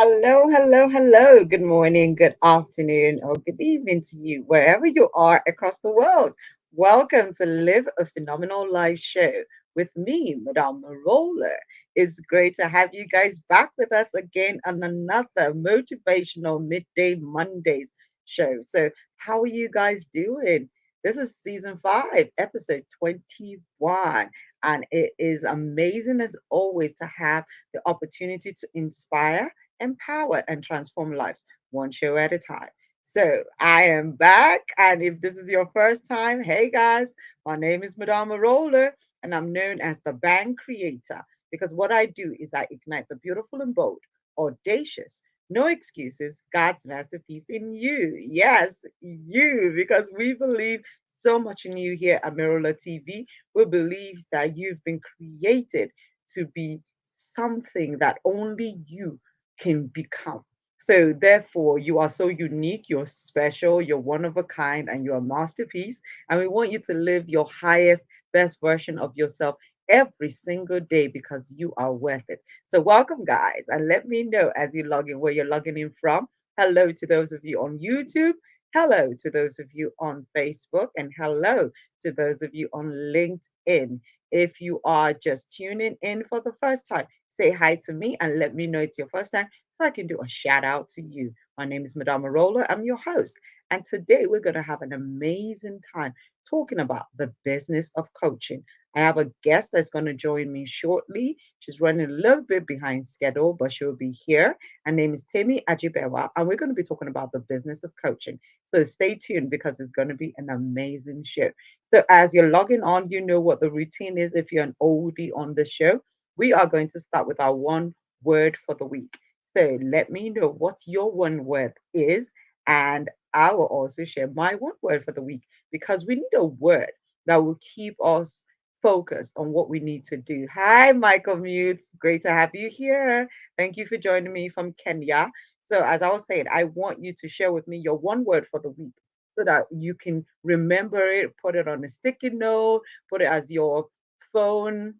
Hello, hello, hello. Good morning, good afternoon, or good evening to you, wherever you are across the world. Welcome to Live a Phenomenal Life Show with me, Madame Merola. It's great to have you guys back with us again on another motivational midday Mondays show. So, how are you guys doing? This is season 5, episode 21, and it is amazing as always to have the opportunity to inspire, empower, and transform lives one show at a time. So I am back. And if this is your first time, hey guys, my name is Madame Merola, and I'm known as the Bang Creator because what I do is I ignite the beautiful and bold, audacious, no excuses, God's masterpiece in you. Yes, you, because we believe so much in you here at Merola TV. We believe that you've been created to be something that only you can become. So, therefore, you are so unique, you're special, you're one of a kind, and you're a masterpiece. And we want you to live your highest, best version of yourself every single day because you are worth it. So, welcome, guys, and let me know as you log in where you're logging in from. Hello to those of you on YouTube. Hello to those of you on Facebook, and hello to those of you on LinkedIn. If you are just tuning in for the first time, say hi to me and let me know it's your first time so I can do a shout out to you. My name is Madame Merola. I'm your host. And today we're going to have an amazing time talking about the business of coaching. I have a guest that's going to join me shortly. She's running a little bit behind schedule, but she'll be here. Her name is Temi Ajibewa, and we're going to be talking about the business of coaching. So stay tuned because it's going to be an amazing show. So as you're logging on, you know what the routine is if you're an oldie on the show. We are going to start with our one word for the week. So let me know what your one word is, and I will also share my one word for the week because we need a word that will keep us focused on what we need to do. Hi, Michael Mutes. Great to have you here. Thank you for joining me from Kenya. So, as I was saying, I want you to share with me your one word for the week so that you can remember it, put it on a sticky note, put it as your phone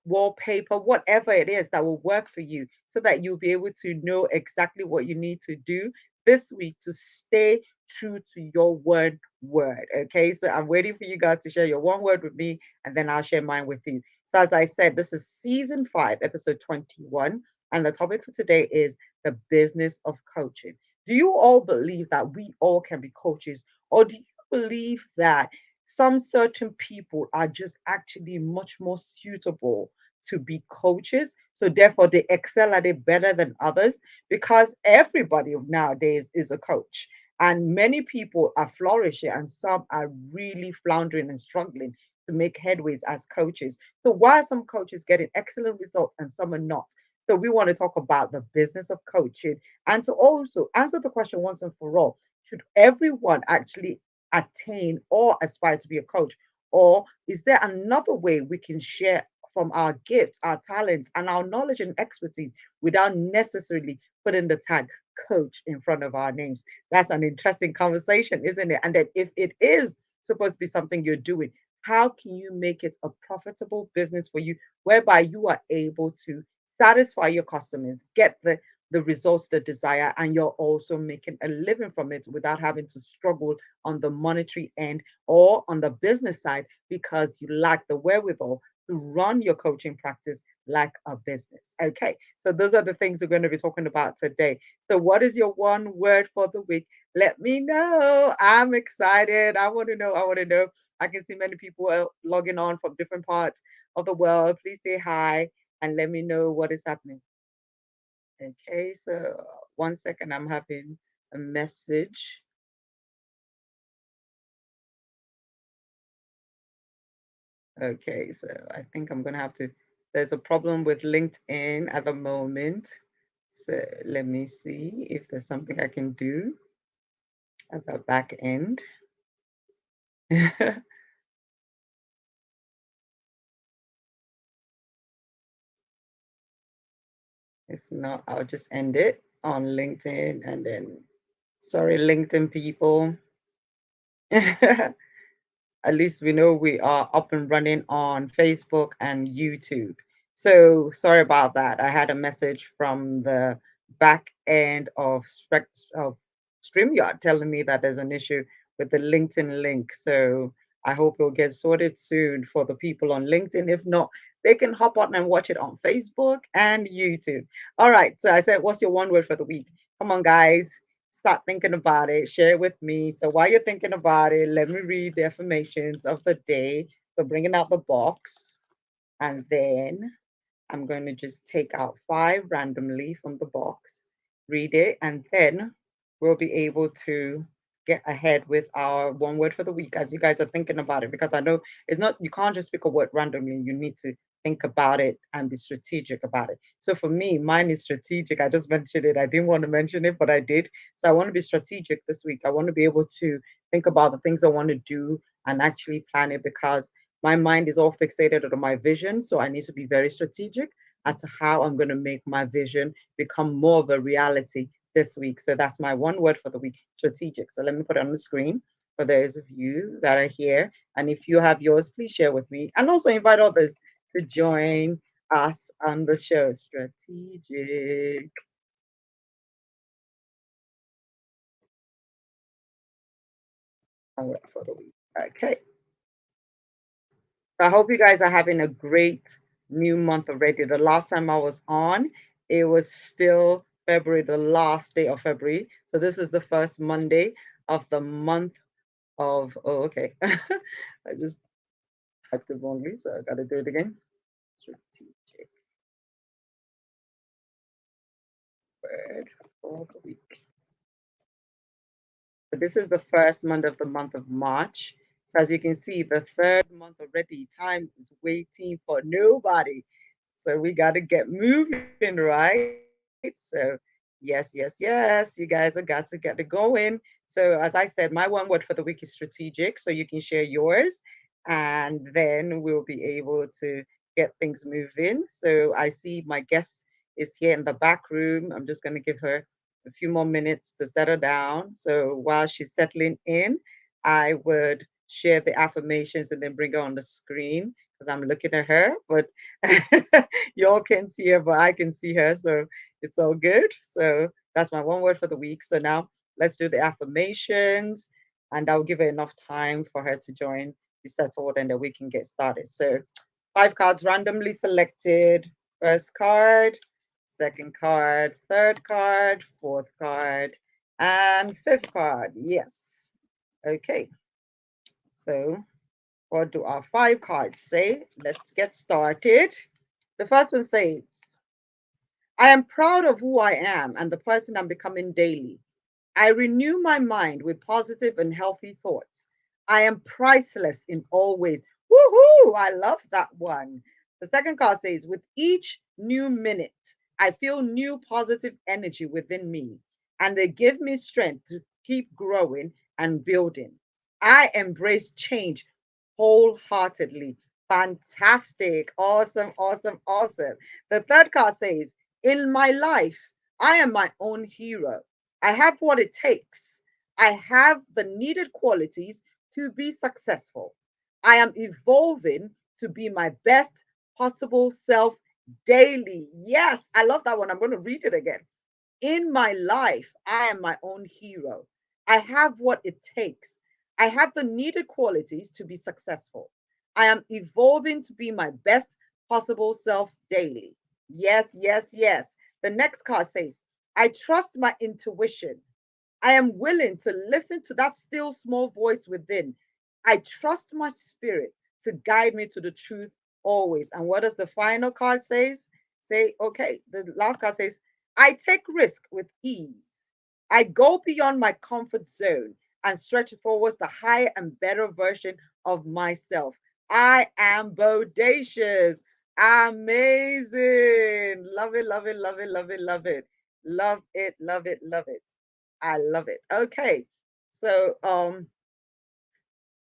wallpaper, whatever it is that will work for you, so that you'll be able to know exactly what you need to do this week to stay true to your word. Okay, so I'm waiting for you guys to share your one word with me, and then I'll share mine with you. So, as I said, this is season 5, episode 21, and the topic for today is the business of coaching. Do you all believe that we all can be coaches, or do you believe that some certain people are just actually much more suitable to be coaches? So, therefore, they excel at it better than others because everybody nowadays is a coach. And many people are flourishing, and some are really floundering and struggling to make headways as coaches. So, why are some coaches getting excellent results and some are not? So, we want to talk about the business of coaching and to also answer the question once and for all, should everyone actually attain or aspire to be a coach? Or is there another way we can share from our gifts, our talents, and our knowledge and expertise without necessarily putting the tag coach in front of our names? That's an interesting conversation, isn't it? And then if it is supposed to be something you're doing, how can you make it a profitable business for you whereby you are able to satisfy your customers, get the results they desire, and you're also making a living from it without having to struggle on the monetary end or on the business side because you lack the wherewithal to run your coaching practice like a business. Okay, so those are the things we're going to be talking about today. So, what is your one word for the week? Let me know. I'm excited. I want to know. I want to know. I can see many people logging on from different parts of the world. Please say hi and let me know what is happening. Okay, so one second, I'm having a message. Okay, so I think I'm gonna have to. There's a problem with LinkedIn at the moment. So let me see if there's something I can do at the back end. If not, I'll just end it on LinkedIn and then, sorry, LinkedIn people. At least we know we are up and running on Facebook and YouTube. So sorry about that. I had a message from the back end of StreamYard telling me that there's an issue with the LinkedIn link. So I hope it'll get sorted soon for the people on LinkedIn. If not, they can hop on and watch it on Facebook and YouTube. All right. So I said, what's your one word for the week? Come on, guys. Start thinking about it. Share it with me. So while you're thinking about it, let me read the affirmations of the day. So bringing out the box. And then I'm going to just take out five randomly from the box, read it, and then we'll be able to get ahead with our one word for the week as you guys are thinking about it. Because I know it's not, you can't just pick a word randomly. You need to think about it and be strategic about it. So for me, mine is strategic. I just mentioned it. I didn't want to mention it, but I did. So I want to be strategic this week. I want to be able to think about the things I want to do and actually plan it because my mind is all fixated on my vision. So I need to be very strategic as to how I'm going to make my vision become more of a reality this week. So that's my one word for the week, strategic. So let me put it on the screen for those of you that are here. And if you have yours, please share with me and also invite others to join us on the show. Strategic. One word for the week. Okay. So I hope you guys are having a great new month already. The last time I was on, it was still February, the last day of February. So this is the first Monday of the month of, oh, okay. I just typed it wrongly, so I got to do it again. Strategic word for the week. So this is the first month of the month of March. So as you can see, the third month already, time is waiting for nobody. So we got to get moving, right? So yes, yes, yes, you guys have got to get it going. So as I said, my one word for the week is strategic. So you can share yours and then we'll be able to get things moving. So I see my guest is here in the back room. I'm just going to give her a few more minutes to settle down. So while she's settling in, I would share the affirmations and then bring her on the screen because I'm looking at her, but y'all can see her, but I can see her. So it's all good. So that's my one word for the week. So now let's do the affirmations and I'll give her enough time for her to join, be settled, and then we can get started. So five cards randomly selected. First card, second card, third card, fourth card, and fifth card. Yes. Okay. So, what do our five cards say? Let's get started. The first one says, I am proud of who I am and the person I'm becoming daily. I renew my mind with positive and healthy thoughts. I am priceless in all ways. Woohoo! I love that one. The second card says, with each new minute, I feel new positive energy within me, and they give me strength to keep growing and building. I embrace change wholeheartedly. Fantastic. Awesome, awesome, awesome. The third card says, in my life, I am my own hero. I have what it takes. I have the needed qualities to be successful. I am evolving to be my best possible self daily. Yes, I love that one. I'm going to read it again. In my life, I am my own hero. I have what it takes. I have the needed qualities to be successful. I am evolving to be my best possible self daily. Yes, yes, yes. The next card says, I trust my intuition. I am willing to listen to that still small voice within. I trust my spirit to guide me to the truth always. And what does the final card says? Say, okay, the last card says, I take risk with ease. I go beyond my comfort zone and stretch towards the higher and better version of myself. I am bodacious. Amazing. Love it, love it, love it, love it, love it. Love it, love it, love it. I love it. Okay. So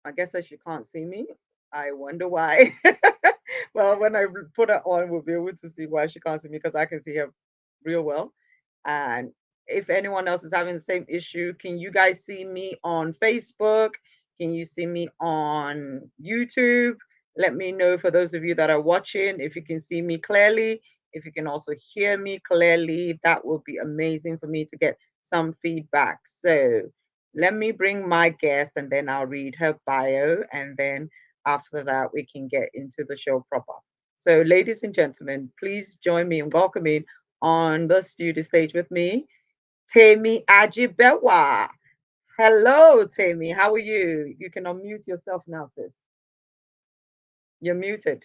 I guess as you can't see me, I wonder why. Well, when I put her on, we'll be able to see why she can't see me because I can see her real well. And if anyone else is having the same issue, can you guys see me on Facebook? Can you see me on YouTube? Let me know for those of you that are watching if you can see me clearly. If you can also hear me clearly, that would be amazing for me to get some feedback. So let me bring my guest and then I'll read her bio. And then after that, we can get into the show proper. So, ladies and gentlemen, please join me in welcoming on the studio stage with me, Temi Ajibewa. Hello, Temi. How are you? You can unmute yourself now, sis. You're muted.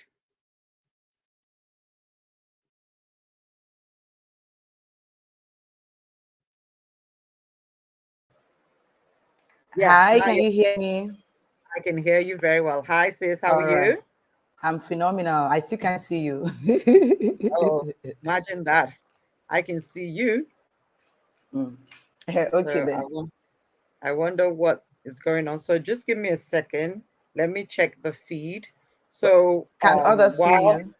Yes, Hi, now can you hear me? I can hear you very well. Hi, sis. How are All right. you? I'm phenomenal. I still can't see you. Oh, imagine that. I can see you. Mm. Okay, So then. I wonder what is going on. So just give me a second. Let me check the feed. But So can others see while you?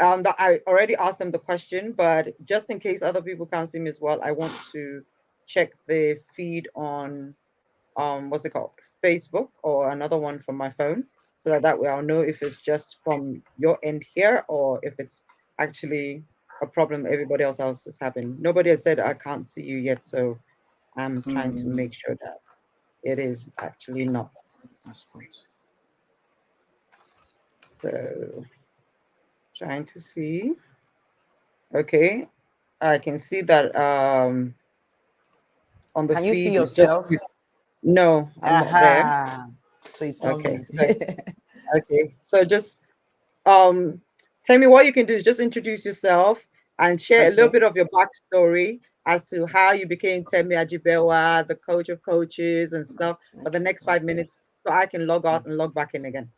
I already asked them the question, but just in case other people can't see me as well, I want to check the feed on what's it called, Facebook, or another one from my phone, so that way I'll know if it's just from your end here or if it's actually a problem everybody else is having. Nobody has said I can't see you yet, so I'm trying to Mm, make sure that it is actually not. I suppose. So trying to see. Okay, I can see that on the Can you see feed is just yourself? no, I'm not there. Aha. So it's not Okay, me. so just um tell me what you can do is just introduce yourself and share a little Okay. bit of your backstory as to how you became Temi Ajibewa, the coach of coaches and stuff for the next 5 minutes so I can log out and log back in again.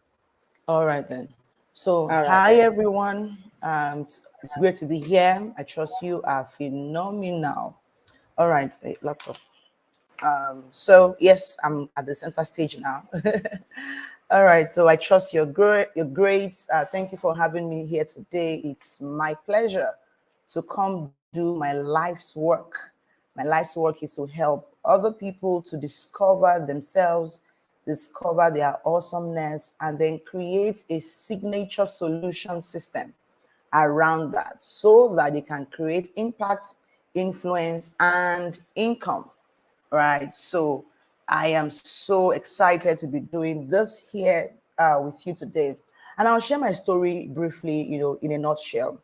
All right, then. So, All right hi, then. everyone. It's great to be here. I trust you are phenomenal. All right, laptop. So yes, I'm at the center stage now. All right. So I trust you're great. You're great. Thank you for having me here today. It's my pleasure to come do my life's work. My life's work is to help other people to discover themselves, discover their awesomeness, and then create a signature solution system around that so that they can create impact, influence, and income. Right. So I am so excited to be doing this here with you today. And I'll share my story briefly, in a nutshell.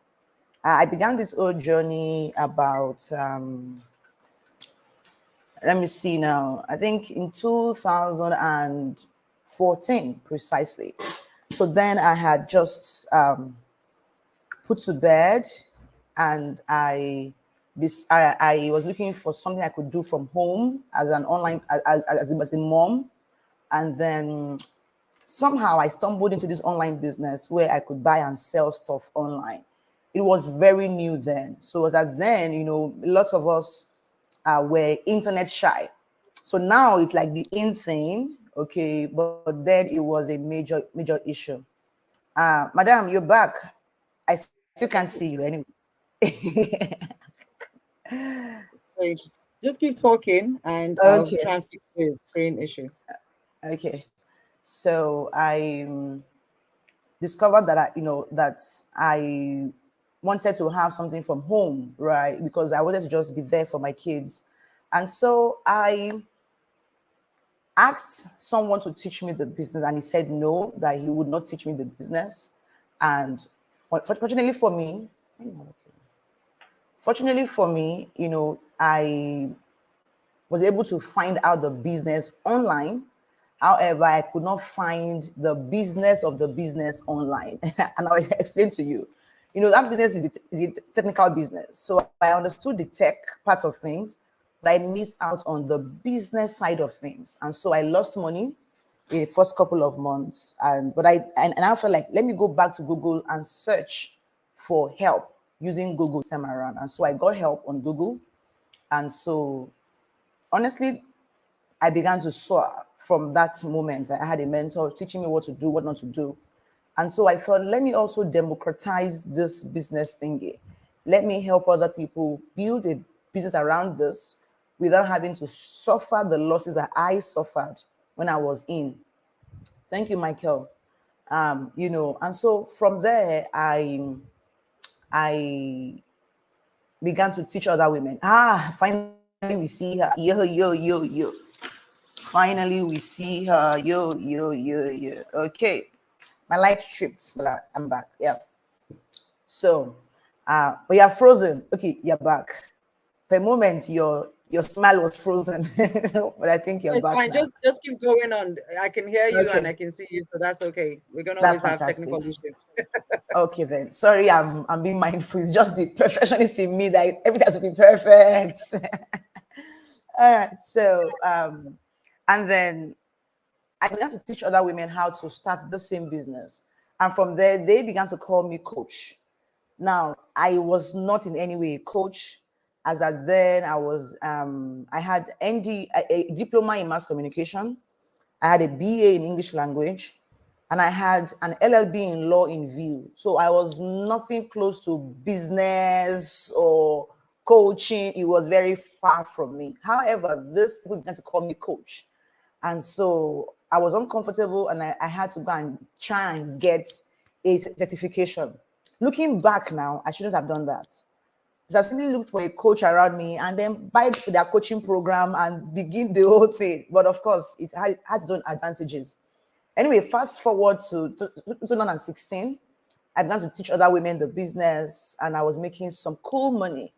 I began this whole journey about, let me see now, I think in 2014, precisely. So then I had just put to bed, and I was looking for something I could do from home as an online as a mom. And then somehow I stumbled into this online business where I could buy and sell stuff online. It was very new then. So it was that then, a lot of us were internet shy. So now it's like the in thing, okay, but then it was a major issue. Madam, you're back. I still can't see you anyway. Great. Just keep talking and I'll Okay, try and fix the screen issue. okay. So I discovered that I wanted to have something from home, right? Because I wanted to just be there for my kids. And so I asked someone to teach me the business, and he said no, that he would not teach me the business. And fortunately for me, I was able to find out the business online. However, I could not find the business of the business online. And I'll explain to you. That business is a technical business. So I understood the tech part of things, but I missed out on the business side of things. And so I lost money in the first couple of months. And I felt like, let me go back to Google and search for help using Google this time around. And so I got help on Google. And so honestly, I began to soar from that moment. I had a mentor teaching me what to do, what not to do. And so I thought, let me also democratize this business thingy. Let me help other people build a business around this without having to suffer the losses that I suffered when I was in. Thank you, Michael. And so from there, I I began to teach other women. Finally we see her. Yo, yo, yo, yo. Finally we see her. Yo, yo, yo, yo. Okay. My light tripped, but I'm back. Yeah. So, but you're frozen. Okay, you're back. For a moment, your smile was frozen, but I think you're It's back fine. now. Just keep going on. I can hear you and Okay, I can see you, so that's okay. We're gonna that's always have fantastic. technical issues. Okay then. Sorry, I'm being mindful. It's just the perfectionist in me that everything has to be perfect. All right. So and then I began to teach other women how to start the same business. And from there, they began to call me coach. Now, I was not in any way a coach, as at then I had a diploma in mass communication, I had a BA in English language, and I had an LLB in law in view. So I was nothing close to business or coaching. It was very far from me. However, this people began to call me coach. And so I was uncomfortable and I had to go and try and get a certification. Looking back now, I shouldn't have done that. I simply looked for a coach around me and then buy their coaching program and begin the whole thing. But of course, it has its own advantages. Anyway, fast forward to 2016, I began to teach other women the business and I was making some cool money,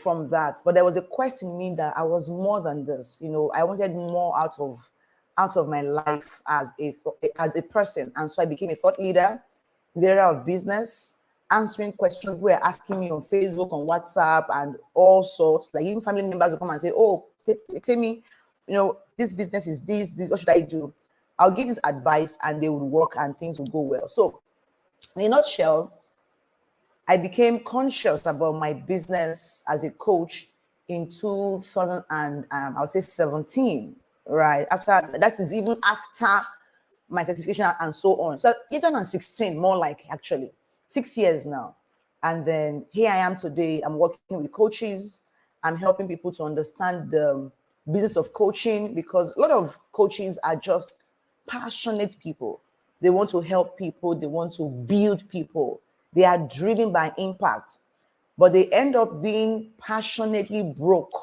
from that. But there was a quest in me that I was more than this. I wanted more out of my life as a person. And so I became a thought leader in the area of business, answering questions who were asking me on Facebook, on WhatsApp, and all sorts. Like even family members will come and say, "Oh, tell me, this business is this. What should I do?" I'll give this advice, and they would work, and things would go well. So, in a nutshell, I became conscious about my business as a coach in 2000 and I would say 17, right? After that is even after my certification and so on. So 2016, more like actually 6 years now. And then here I am today. I'm working with coaches. I'm helping people to understand the business of coaching because a lot of coaches are just passionate people. They want to help people, they want to build people, they are driven by impact, but they end up being passionately broke,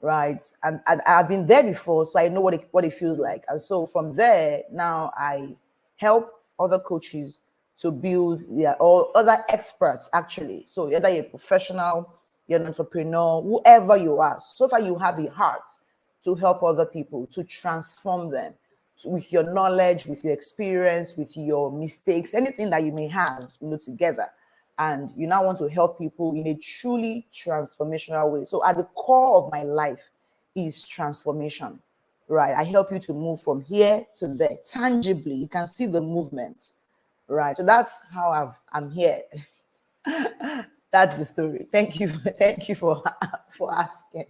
right? And I've been there before, so I know what it feels like. And so from there, now I help other coaches to build or other experts actually. So whether you're a professional, you're an entrepreneur, whoever you are, so far you have the heart to help other people, to transform them with your knowledge, with your experience, with your mistakes, anything that you may have, together. And you now want to help people in a truly transformational way. So at the core of my life is transformation, right? I help you to move from here to there tangibly. You can see the movement, right? So that's how I'm here. That's the story. Thank you. Thank you for for asking.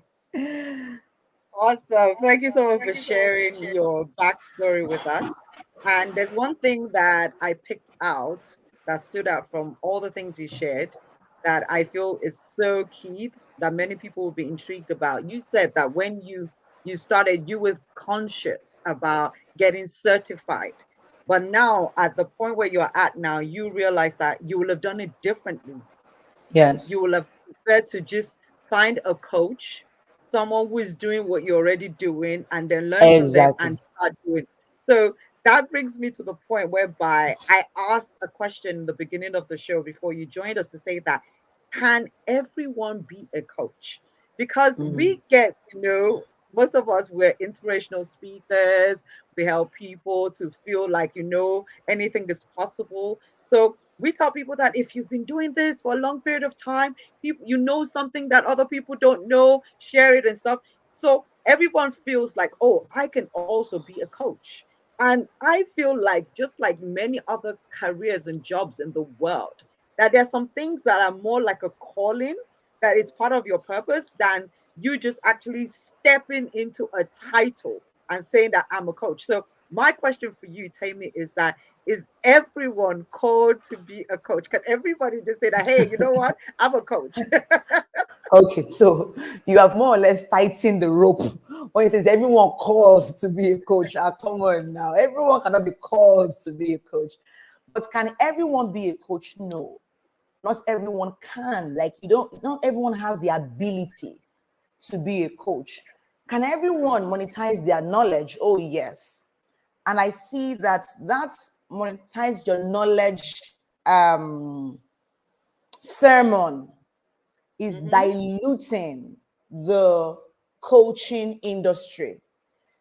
Awesome. Thank you so much for sharing your backstory with us. And there's one thing that I picked out that stood out from all the things you shared that I feel is so key that many people will be intrigued about. You said that when you started, you were conscious about getting certified. But now at the point where you're at now, you realize that you will have done it differently. You Yes, will have preferred to just find a coach, someone who is doing what you're already doing, and then learn from them exactly. and start doing. So that brings me to the point whereby I asked a question in the beginning of the show before you joined us to say that can everyone be a coach? Because we get, most of us we're inspirational speakers. We help people to feel like anything is possible. So we tell people that if you've been doing this for a long period of time, you know something that other people don't know, share it and stuff. So everyone feels like, oh, I can also be a coach. And I feel like, just like many other careers and jobs in the world, that there's some things that are more like a calling, that is part of your purpose, than you just actually stepping into a title and saying that I'm a coach. So my question for you, Temi, is that is everyone called to be a coach? Can everybody just say that, hey, you know what? I'm a coach? Okay, so you have more or less tightened the rope when it says everyone calls to be a coach. Come on now. Everyone cannot be called to be a coach. But can everyone be a coach? No. not everyone can. Like, you don't, not everyone has the ability to be a coach. Can everyone monetize their knowledge? Oh, yes. And I see that monetize your knowledge um, sermon is Mm-hmm. diluting the coaching industry.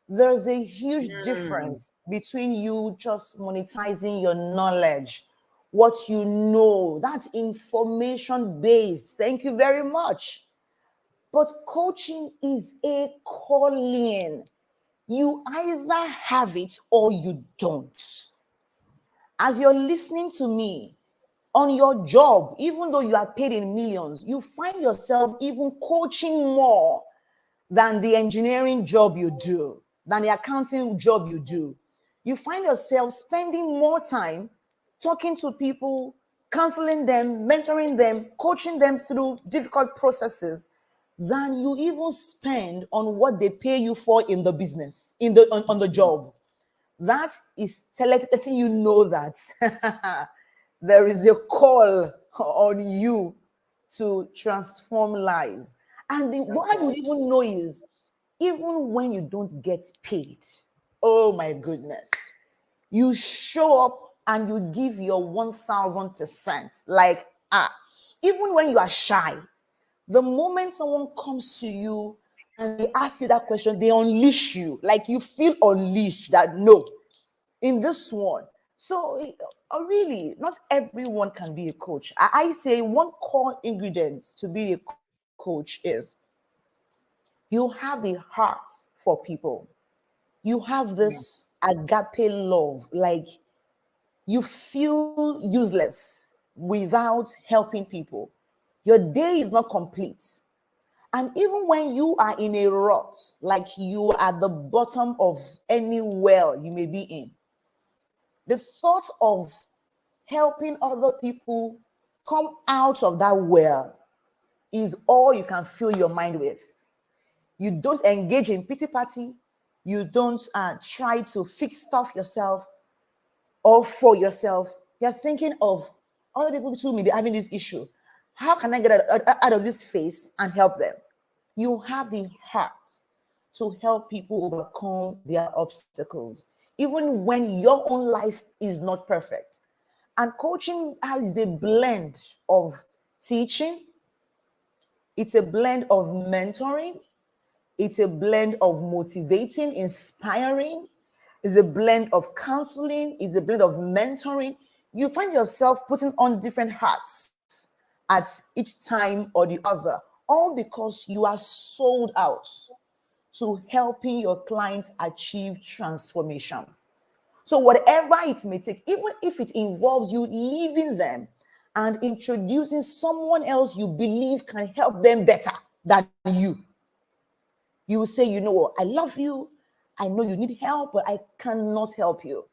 There's a huge Mm. difference between you just monetizing your knowledge, what you know, that's information based. Thank you very much. But coaching is a calling. You either have it or you don't. As you're listening to me, on your job, even though you are paid in millions, you find yourself even coaching more than the engineering job you do, than the accounting job you do. You find yourself spending more time talking to people, counseling them, mentoring them, coaching them through difficult processes than you even spend on what they pay you for in the business, on the Mm. job. That is letting you know that there is a call on you to transform lives. And what you Okay. even know is, even when you don't get paid, oh my goodness, you show up and you give your 1000%. Like, even when you are shy, the moment someone comes to you and they ask you that question, they unleash you. Like, you feel unleashed that no, in this one. So, really, not everyone can be a coach. I say one core ingredient to be a coach is you have the heart for people. You have Yeah. this agape love, like you feel useless without helping people. Your day is not complete. And even when you are in a rut, like you are at the bottom of any well you may be in, the thought of helping other people come out of that well is all you can fill your mind with. You don't engage in pity party. You don't try to fix stuff yourself or for yourself. You're thinking of other people too may be having this issue. How can I get out of this phase and help them? You have the heart to help people overcome their obstacles, even when your own life is not perfect. And coaching has a blend of teaching, it's a blend of mentoring, it's a blend of motivating, inspiring, it's a blend of counseling, it's a blend of mentoring. You find yourself putting on different hats at each time or the other, all because you are sold out to helping your clients achieve transformation. So, whatever it may take, even if it involves you leaving them and introducing someone else you believe can help them better than you, you will say, you know what, I love you. I know you need help, but I cannot help you.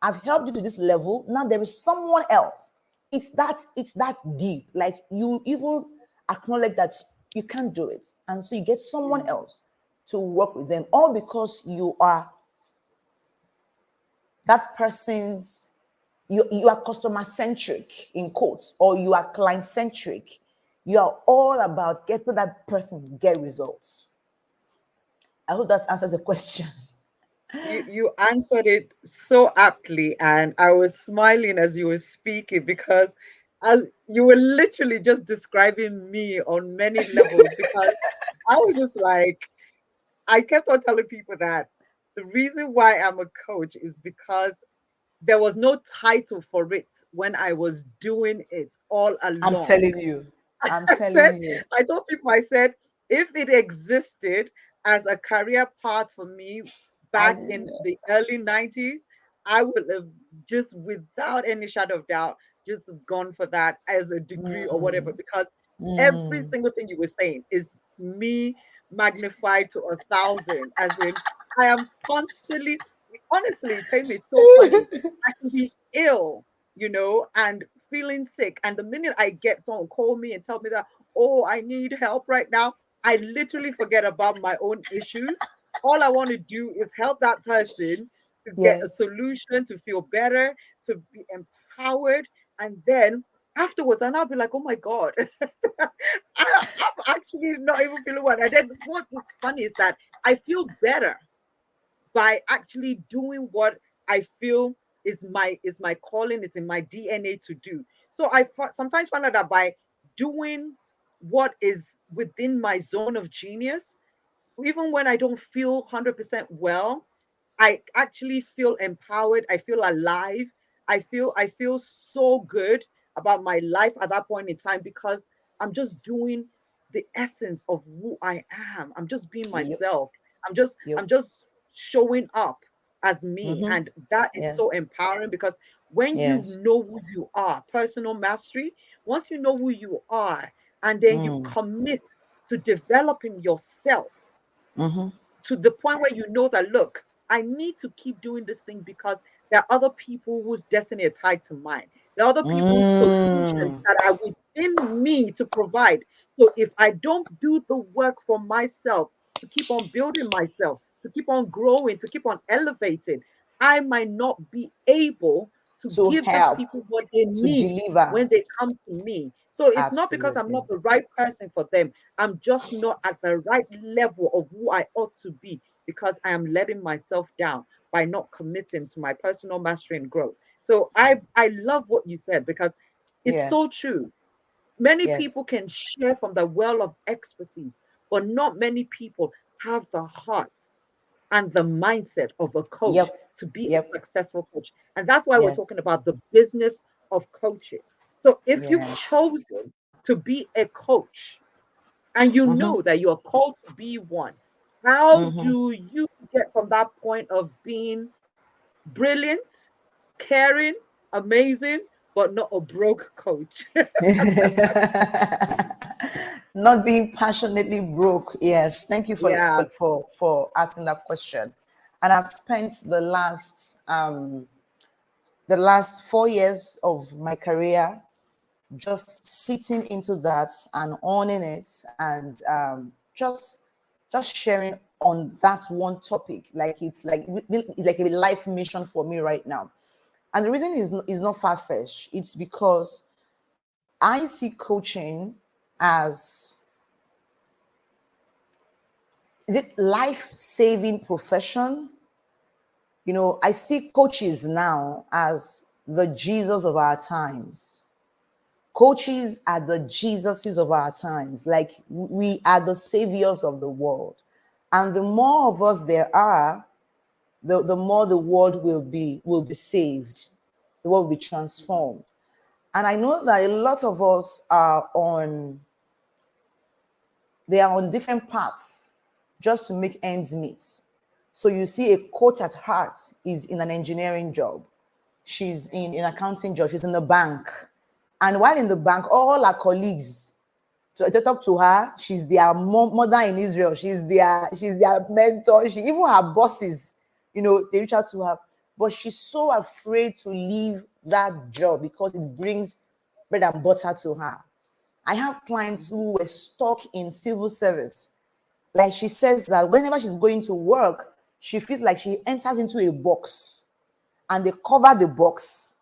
I've helped you to this level. Now there is someone else. It's that deep. Like, you even acknowledge that you can't do it. And so you get someone Mm. else to work with them, all because you are that person's, you are customer centric in quotes, or you are client centric. You are all about getting that person get results. I hope that answers the question. You answered it so aptly, and I was smiling as you were speaking because as you were literally just describing me on many levels because I was just like I kept on telling people that the reason why I'm a coach is because there was no title for it when I was doing it all I'm along. telling you. I'm I telling said, you. I told people, I said, if it existed as a career path for me I back in the early 90s, I would have just without any shadow of doubt just gone for that as a degree or whatever, because every single thing you were saying is me magnified to 1,000. As in, I am constantly, honestly, Temi, it's so funny. I can be ill, and feeling sick. And the minute I get someone call me and tell me that, oh, I need help right now, I literally forget about my own issues. All I want to do is help that person to get a yes. solution, to feel better, to be empowered. And then afterwards, and I'll be like, oh my God, I'm actually not even feeling well. And then what is funny is that I feel better by actually doing what I feel is my calling, is in my DNA to do. So sometimes find out that by doing what is within my zone of genius, even when I don't feel 100% well, I actually feel empowered. I feel alive. I feel so good about my life at that point in time because I'm just doing the essence of who I am. I'm just being Yep. myself. I'm just Yep. I'm just showing up as me, Mm-hmm. and that is so Yes. empowering because when you Yes. know who you are, personal mastery, once you know who you are and then you Mm. commit to developing yourself Mm-hmm. to the point where you know that, look, I need to keep doing this thing because there are other people whose destiny are tied to mine. There are other people's solutions Mm. that are within me to provide. So if I don't do the work for myself to keep on building myself, to keep on growing, to keep on elevating, I might not be able to To give these help, people what they to need deliver. when they come to me. So it's not because I'm Absolutely. not the right person for them. I'm just not at the right level of who I ought to be because I am letting myself down by not committing to my personal mastery and growth. So I love what you said because it's Yeah. so true. Many people Yes. can share from the well of expertise, but not many people have the heart and the mindset of a coach Yep. to be a Yep. successful coach. And that's why we're Yes. talking about the business of coaching. So if you've Yes. chosen to be a coach, and you Mm-hmm. know that you are called to be one, how Mm-hmm. do you get from that point of being brilliant, caring, amazing, but not a broke coach? Not being passionately broke. Yes. Thank you for, Yeah. asking that question. And I've spent the last 4 years of my career just sitting into that and owning it, and just sharing on that one topic, like it's like a life mission for me right now. And the reason is not far-fetched. It's because I see coaching as, is it life-saving profession? I see coaches now as the Jesus of our times. Coaches are the Jesuses of our times. Like, we are the saviors of the world. And the more of us there are, the more the world will be saved. The world will be transformed. And I know that a lot of us they are on different paths just to make ends meet. So you see, a coach at heart is in an engineering job. She's in an accounting job. She's in the bank. And while in the bank, all her colleagues, to talk to her, she's their mother in Israel. She's their mentor. She, even her bosses, they reach out to her. But she's so afraid to leave that job because it brings bread and butter to her. I have clients Mhm. who were stuck in civil service. Like, she says that whenever she's going to work, she feels like she enters into a box, and they cover the box.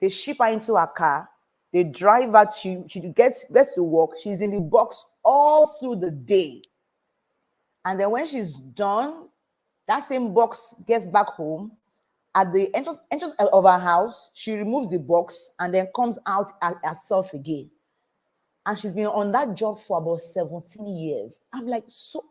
They ship her into a car. They drive her. She gets to work. She's in the box all through the day. And then when she's done, that same box gets back home. At the entrance of her house, she removes the box and then comes out herself again. And she's been on that job for about 17 years. I'm like, so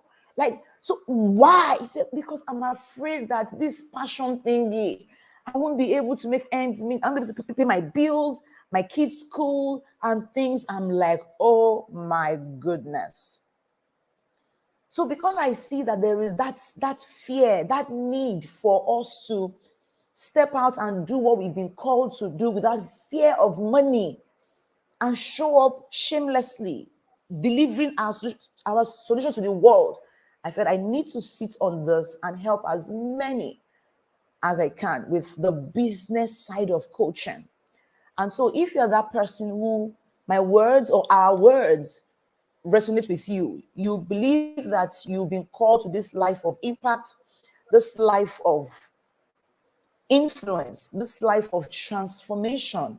why? He said, because I'm afraid that this passion thingy, I won't be able to make ends meet. I'm able to pay my bills, my kids' school, and things. I'm like, oh my goodness. So because I see that there is that fear, that need for us to step out and do what we've been called to do without fear of money, and show up shamelessly, delivering our solution to the world, I felt I need to sit on this and help as many as I can with the business side of coaching. And so, if you're that person who my words or our words resonate with you, you believe that you've been called to this life of impact, this life of influence, this life of transformation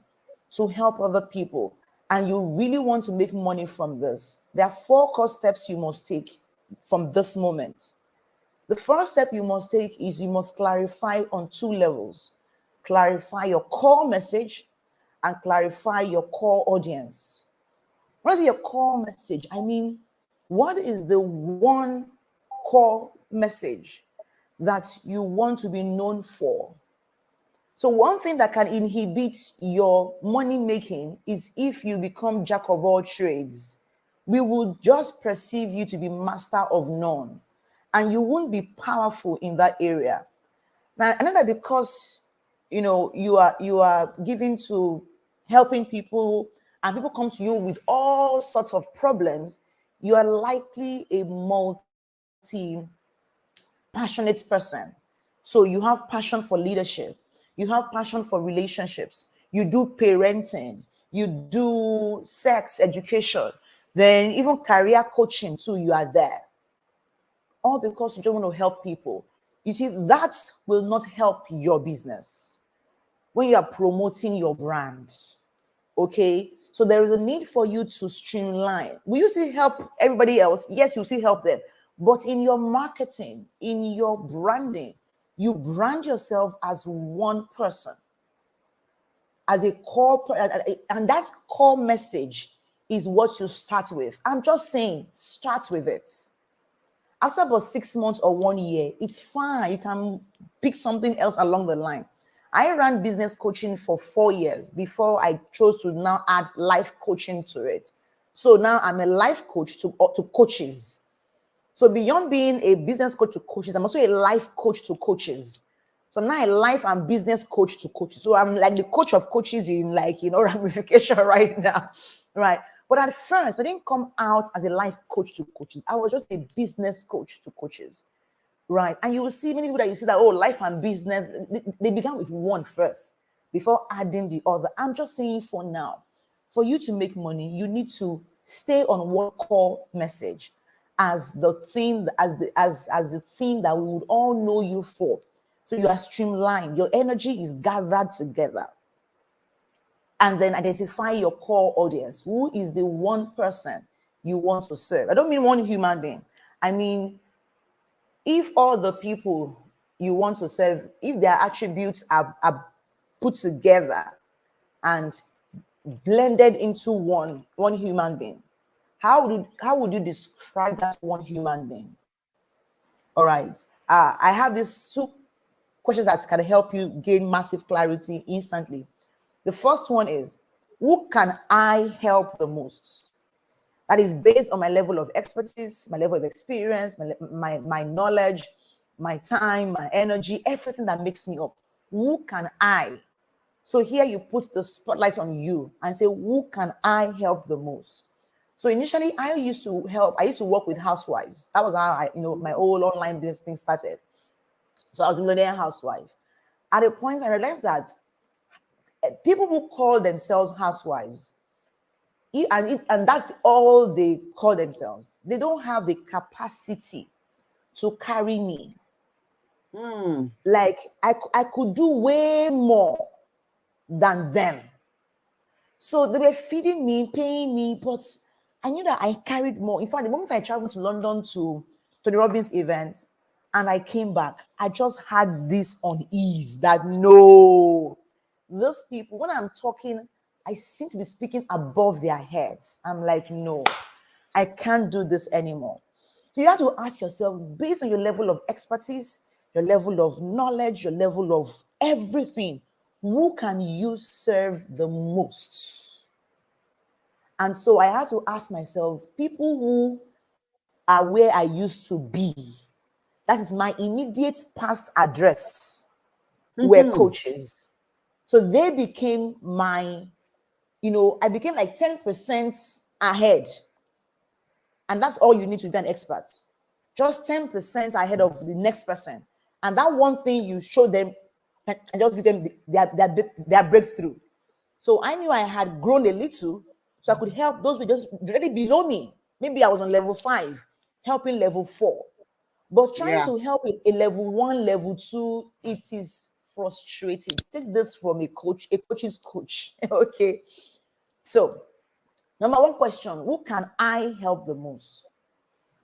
to help other people, and you really want to make money from this, there are 4 core steps you must take from this moment. The first step you must take is you must clarify on 2 levels. Clarify your core message and clarify your core audience. What is your core message? I mean, what is the one core message that you want to be known for? So one thing that can inhibit your money making is if you become jack of all trades. We will just perceive you to be master of none, and you won't be powerful in that area. Now, another, because you are given to helping people, and people come to you with all sorts of problems, you are likely a multi passionate person. So you have passion for leadership, you have passion for relationships, you do parenting, you do sex education, then even career coaching too, you are there. All because you don't want to help people. You see, that will not help your business when you are promoting your brand. Okay, so there is a need for you to streamline. Will you still help everybody else? Yes, you still help them, but in your marketing, in your branding, you brand yourself as one person, as a core, and that core message is what you start with. I'm just saying, start with it. After about 6 months or 1 year, it's fine. You can pick something else along the line. I ran business coaching for 4 years before I chose to now add life coaching to it. So now I'm a life coach to coaches. So beyond being a business coach to coaches, I'm also a life coach to coaches. So now a life and business coach to coaches. So I'm like the coach of coaches in, like, ramification right now, right? But at first, I didn't come out as a life coach to coaches. I was just a business coach to coaches, right? And you will see many people that you see that, oh, life and business, they began with one first before adding the other. I'm just saying, for now, for you to make money, you need to stay on one core message as the thing, as the thing that we would all know you for. So you are streamlined, your energy is gathered together. And then identify your core audience. Who is the one person you want to serve? I don't mean one human being. I mean, if all the people you want to serve, if their attributes are put together and blended into one human being, how would you describe that one human being? All right. I have these 2 questions that can help you gain massive clarity instantly. The first one is, who can I help the most? That is based on my level of expertise, my level of experience, my knowledge, my time, my energy, everything that makes me up. Who can I? So here you put the spotlight on you and say, who can I help the most? So initially, I used to work with housewives. That was how my whole online business thing started. So I was a millionaire housewife. At a point, I realized that people who call themselves housewives, and that's all they call themselves, they don't have the capacity to carry me. Hmm. Like, I could do way more than them. So they were feeding me, paying me, but I knew that I carried more. In fact, the moment I traveled to London to Tony Robbins event and I came back, I just had this unease that, no, those people, when I'm talking, I seem to be speaking above their heads. I'm like, no, I can't do this anymore. So you have to ask yourself, based on your level of expertise, your level of knowledge, your level of everything, who can you serve the most? And so I had to ask myself, people who are where I used to be, that is my immediate past address, were Mhm. coaches. So they became I became like 10% ahead. And that's all you need to be an expert. Just 10% ahead of the next person. And that one thing you show them and just give them their breakthrough. So I knew I had grown a little, so I could help those who just directly below me. Maybe I was on level 5, helping level 4. But trying Yeah. to help a level 1, level 2, it is frustrating. Take this from a coach's coach. Okay. So Number one question, who can I help the most?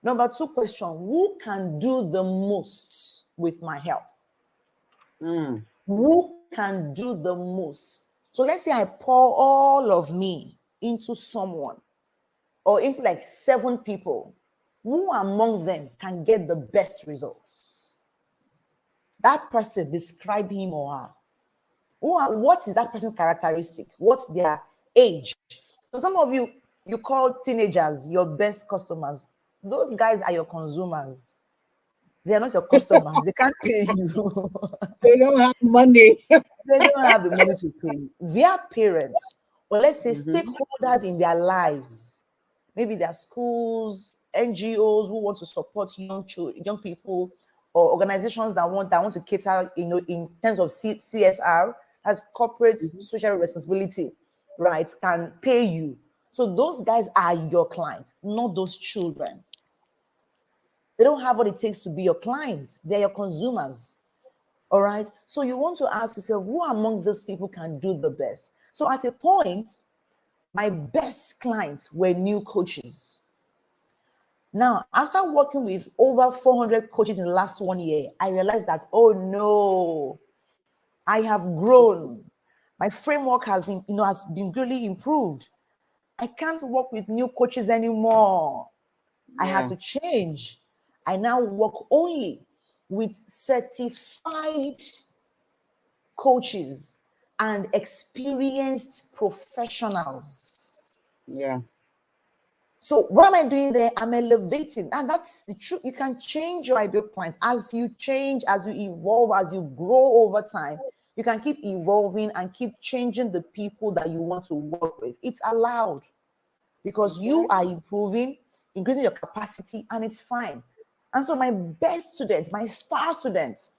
Number two question, who can do the most with my help? Mm. Who can do the most? So let's say I pour all of me into someone or into like 7 people. Who among them can get the best results? That person, describe him or her. What is that person's characteristic? What's their age? So some of you, you call teenagers your best customers. Those guys are your consumers. They are not your customers. They can't pay you. They don't have money. They don't have the money to pay you. Their parents, or let's say Mm-hmm. stakeholders in their lives, maybe their schools, NGOs who want to support young people, or organizations that want to cater, in terms of CSR, as corporate Mm-hmm. social responsibility, right, can pay you. So those guys are your clients, not those children. They don't have what it takes to be your clients. They're your consumers. All right. So you want to ask yourself, who among those people can do the best? So at a point, my best clients were new coaches. Now, after working with over 400 coaches in the last 1 year, I realized that, oh no, I have grown. My framework has been greatly improved. I can't work with new coaches anymore. I had Yeah. to change. I now work only with certified coaches and experienced professionals. Yeah. So what am I doing there? I'm elevating, and that's the truth. You can change your ideal clients as you change, as you evolve, as you grow over time. You can keep evolving and keep changing the people that you want to work with. It's allowed because you are Exactly. improving, increasing your capacity, and it's fine. And so my best students, my star students,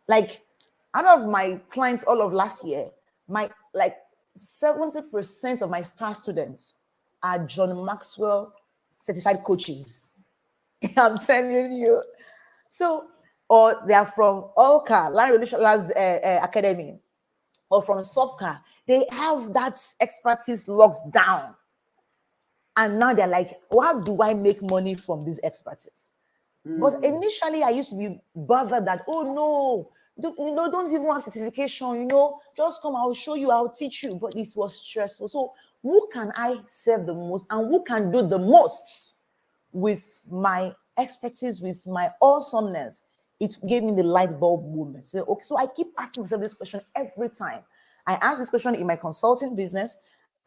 like out of my clients all of last year, my like 70% of my star students are John Maxwell certified coaches. I'm telling you. So, or they are from Olka, Land Relations Academy, or from SOPCA. They have that expertise locked down. And now they're like, how do I make money from this expertise? But Mm. initially, I used to be bothered that, oh no, don't even have certification, just come, I'll show you, I'll teach you. But this was stressful. So, who can I serve the most and who can do the most with my expertise, with my awesomeness? It gave me the light bulb moment. So, okay, so I keep asking myself this question every time. I ask this question in my consulting business.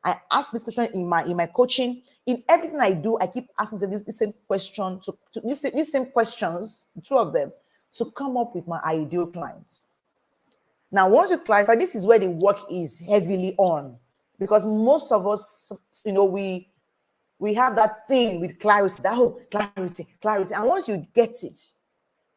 I ask this question in my coaching, in everything I do. I keep asking this same question to these same questions, two of them, to come up with my ideal clients. Now, once you clarify, this is where the work is heavily on, because most of us, we have that thing with clarity, that whole clarity. And once you get it,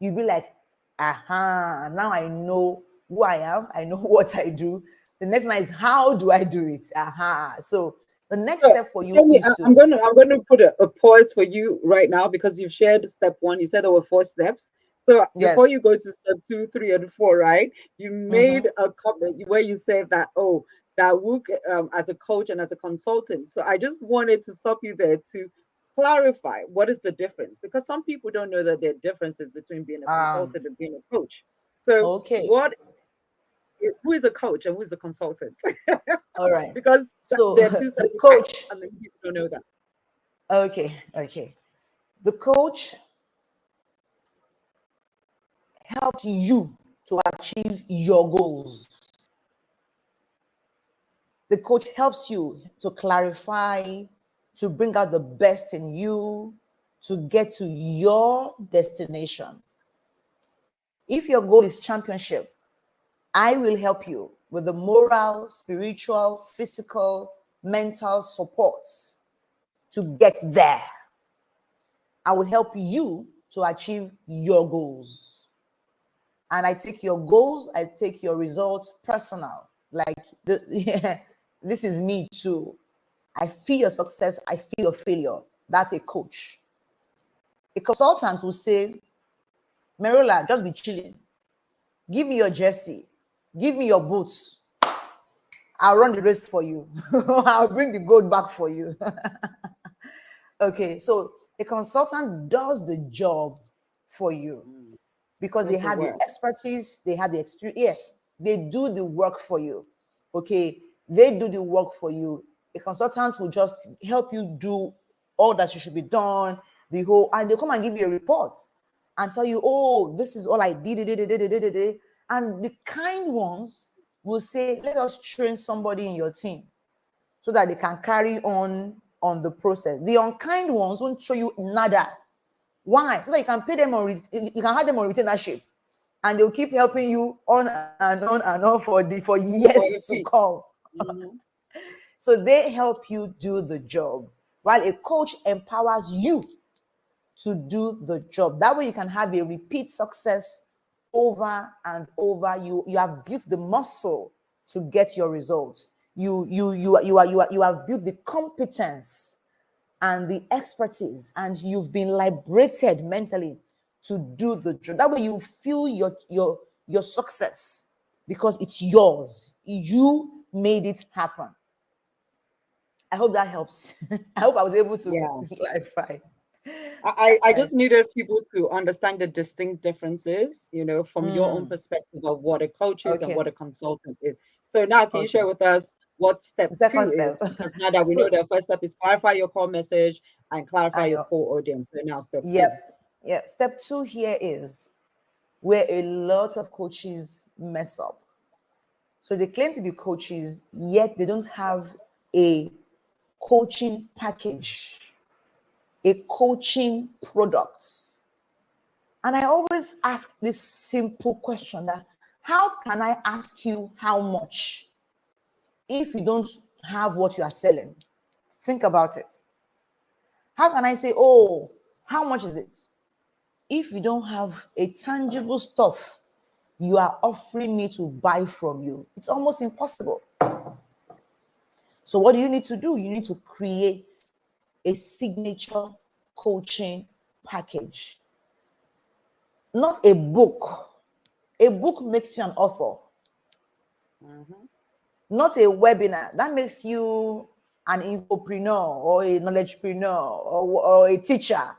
you'll be like, aha, now I know who I am, I know what I do. The next one is, how do I do it? Aha. So the next So, step for you tell me, is I'm gonna put a pause for you right now because you've shared step one. You said there were 4 steps. So before yes. you go to step two, three, and four, right? You made Mm-hmm. a comment where you said that, oh, that work as a coach and as a consultant. So I just wanted to stop you there to clarify what is the difference, because some people don't know that there are differences between being a Um, consultant and being a coach. So okay. who is a coach and who is a consultant? All right. Because So they're two the separate coach, facts, and many people don't know that. okay. The coach helps you to achieve your goals. The coach helps you to clarify, to bring out the best in you, to get to your destination. If your goal is championship, I will help you with the moral, spiritual, physical, mental support to get there. I will help you to achieve your goals. And I take your goals, I take your results personal. Like this is me too. I feel your success, I feel your failure. That's a coach. A consultant will say, Merola, just be chilling. Give me your jersey. Give me your boots. I'll run the race for you. I'll bring the gold back for you. Okay, so a consultant does the job for you Mm. because they Does the have the work. expertise, they have the experience. Yes, they do the work for you. Okay, they do the work for you. A consultant will just help you do all that you should be done, the whole, and they come and give you a report and tell you, oh, this is all I did. And the kind ones will say, let us train somebody in your team so that they can carry on the process. The unkind ones won't show you nada. Why? So that you can pay them on, you can have them on retainership, and they'll keep helping you on and on for For years the to fee. come. Mhm. So they help you do the job, while a coach empowers you to do the job. That way you can have a repeat success over and over. You have built the muscle to get your results. You have built the competence and the expertise, and you've been liberated mentally to do the job. That way you feel your success because it's yours. You made it happen. I hope that helps. I hope I was able to Yeah. clarify. I Right. just needed people to understand the distinct differences, from your own perspective of what a coach is and Okay. what a consultant is. So now, can you Okay. share with us what step The two second step. is? Because now that we know So, the first step is clarify your core message and clarify I your know. core audience. So now step Yep. two. Yep. Step two here is where a lot of coaches mess up. So they claim to be coaches, yet they don't have a coaching package, a coaching product. And I always ask this simple question, that how can I ask you how much if you don't have what you are selling? Think about it. How can I say, oh, how much is it, if you don't have a tangible stuff you are offering me to buy from you? It's almost impossible. So what do you need to do? You need to create a signature coaching package, not a book. A book makes you an author, Mhm. not a webinar. That makes you an infopreneur or a knowledgepreneur, or a teacher,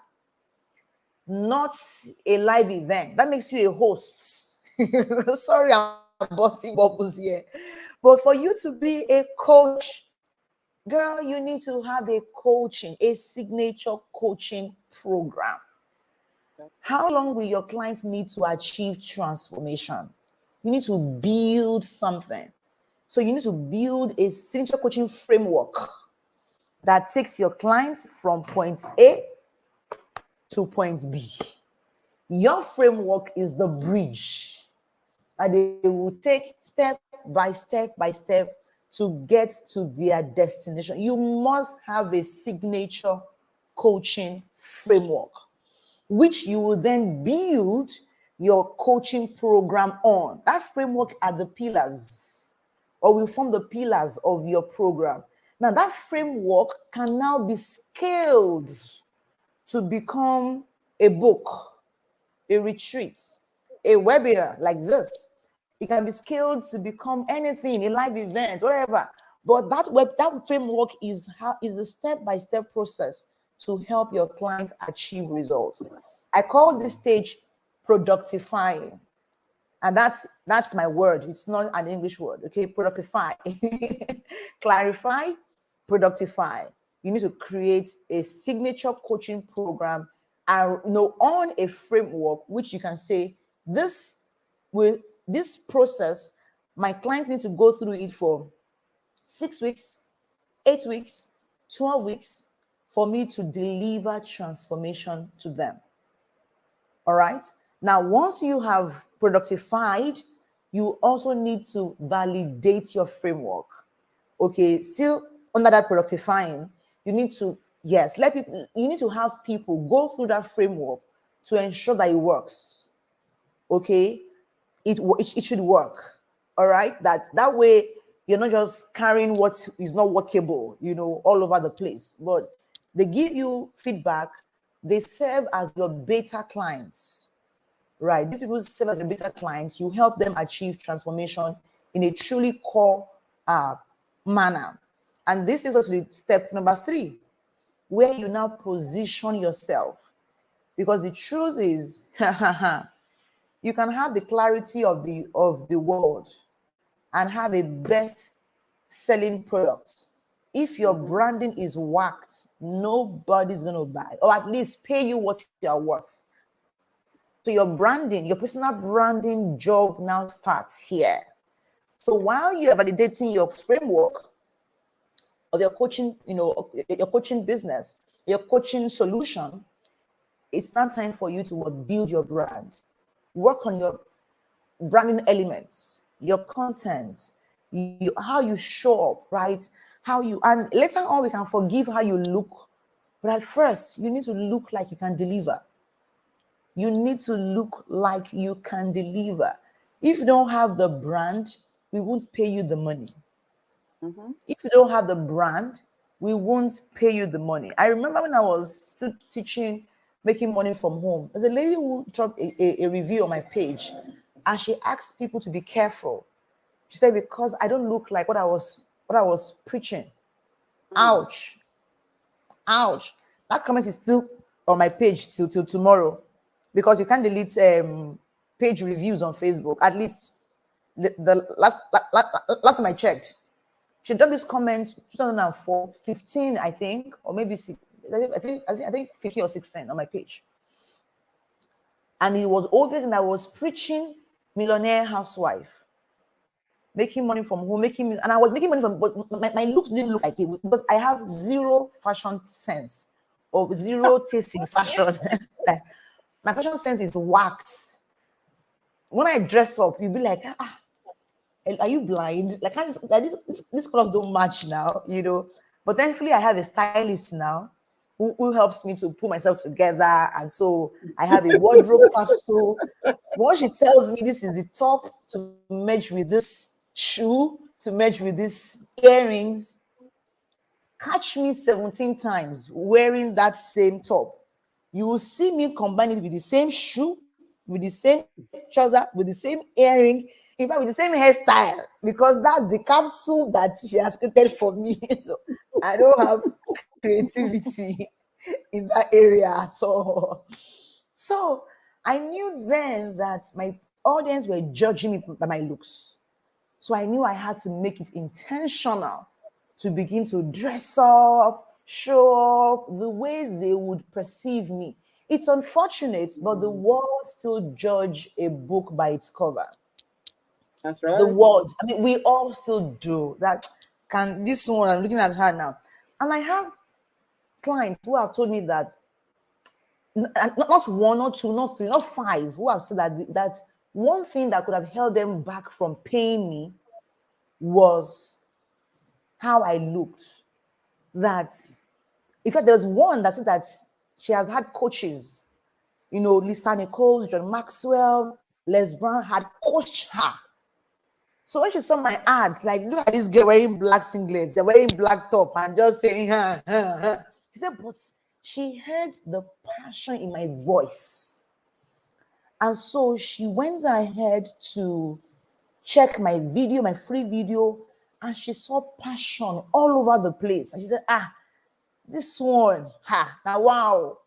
not a live event. That makes you a host. Sorry, I'm busting bubbles here. But for you to be a coach, girl, you need to have a signature coaching program. How long will your clients need to achieve transformation? You need to build something. So you need to build a signature coaching framework that takes your clients from point A to point B. Your framework is the bridge that they will take step by step to get to their destination. You must have a signature coaching framework, which you will then build your coaching program on. That framework are the pillars, or will form the pillars of your program. Now, that framework can now be scaled to become a book, a retreat, a webinar like this. It can be scaled to become anything, a live event, whatever. But that framework is a step-by-step process to help your clients achieve results. I call this stage productifying. And that's my word. It's not an English word. Okay, productify. Clarify, productify. You need to create a signature coaching program, and on a framework which you can say, this will this process, my clients need to go through it for 6 weeks, 8 weeks, 12 weeks for me to deliver transformation to them. All right. Now, once you have productified, you also need to validate your framework. Okay. Still under that productifying, you need to, yes, let people, you need to have people go through that framework to ensure that it works. Okay. It should work. All right. That way you're not just carrying what is not workable, all over the place. But they give you feedback. They serve as your beta clients. Right. These people serve as your beta clients. You help them achieve transformation in a truly core manner. And this is also step number 3, where you now position yourself. Because the truth is, you can have the clarity of the world and have a best selling product. If your Mm-hmm. branding is whacked, nobody's going to buy, or at least pay you what you are worth. So your branding, your personal branding job now starts here. So while you are validating your framework of your coaching, your coaching business, your coaching solution, it's now time for you to build your brand. Work on your branding elements, your content, how you show up, right? How you, and later on we can forgive how you look, but at first you need to look like you can deliver. You need to look like you can deliver. If you don't have the brand, we won't pay you the money. Mm-hmm. If you don't have the brand, we won't pay you the money. I remember when I was still teaching, making money from home, there's a lady who dropped a review on my page, and she asked people to be careful. She said, because I don't look like what I was preaching. Mm. Ouch. Ouch. That comment is still on my page till tomorrow, because you can't delete page reviews on Facebook. At least the last time I checked, she dropped this comment 2004, 15, I think, or maybe six, I think 15 or 16 on my page. And it was obvious that I was preaching millionaire housewife, making money from home, and I was making money from, but my looks didn't look like it, because I have zero fashion sense, or zero taste in fashion. Like, my fashion sense is whacked. When I dress up, you'll be like, are you blind? Like, like these colors don't match now. But thankfully, I have a stylist now who helps me to put myself together. And so I have a wardrobe capsule. Once she tells me this is the top to match with this shoe, to match with these earrings, catch me 17 times wearing that same top. You will see me combine it with the same shoe, with the same trouser, with the same earring, in fact, with the same hairstyle, because that's the capsule that she has created for me. So I don't have creativity in that area at all. So I knew then that my audience were judging me by my looks. So I knew I had to make it intentional to begin to dress up, show up the way they would perceive me. It's unfortunate, but the Mm. world still judge a book by its cover. That's The right. world, I mean, we all still do that. Can this one, I'm looking at her now, and I have clients who have told me that not one, not two, not three, not five, who have said that one thing that could have held them back from paying me was how I looked. That, in fact, there was one that said that she has had coaches, Lisa Nichols, John Maxwell, Les Brown had coached her. So when she saw my ads, like, look at this girl wearing black singlets, they're wearing black top, and just saying, she said, but she heard the passion in my voice. And so she went ahead to check my video, my free video, and she saw passion all over the place. And she said, this one, now wow.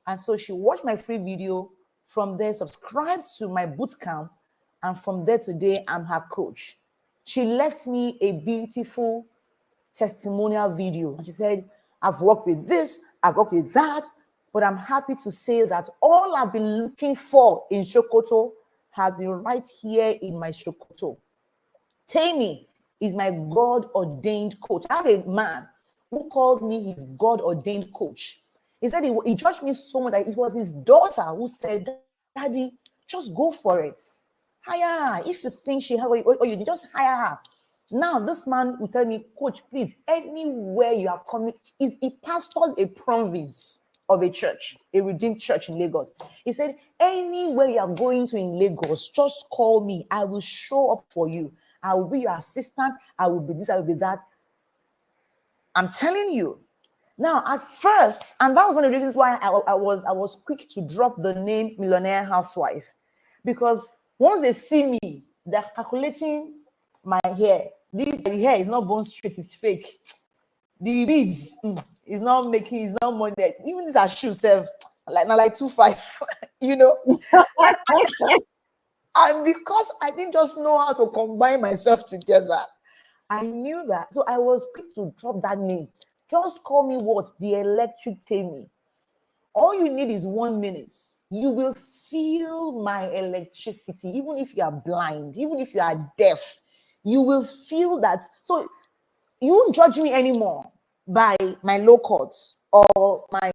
And so she watched my free video. From there, subscribed to my boot camp. And from there, today, I'm her coach. She left me a beautiful testimonial video. And she said, I've worked with this, I've worked with that, but I'm happy to say that all I've been looking for in Sokoto has been right here in my Sokoto. Temi is my God ordained coach. I have a man who calls me his God ordained coach. He said he judged me so much that it was his daughter who said, Daddy, just go for it. Hire her. If you think she has, or you just hire her. Now, this man will tell me, Coach, please, anywhere you are coming, he pastors a province of a church, a redeemed church in Lagos. He said, anywhere you are going to in Lagos, just call me. I will show up for you. I will be your assistant. I will be this, I will be that. I'm telling you. Now, at first, and that was one of the reasons why I was quick to drop the name Millionaire Housewife, because once they see me, they're calculating my hair, the hair is not bone straight, it's fake. The beads is not making, is not money. Even these are shoes, self like now like 2 5, you know. And because I didn't just know how to combine myself together, I knew that. So I was quick to drop that name. Just call me what? The electric Temi. All you need is 1 minute. You will feel my electricity, even if you are blind, even if you are deaf, you will feel that. So you won't judge me anymore by my low cuts or my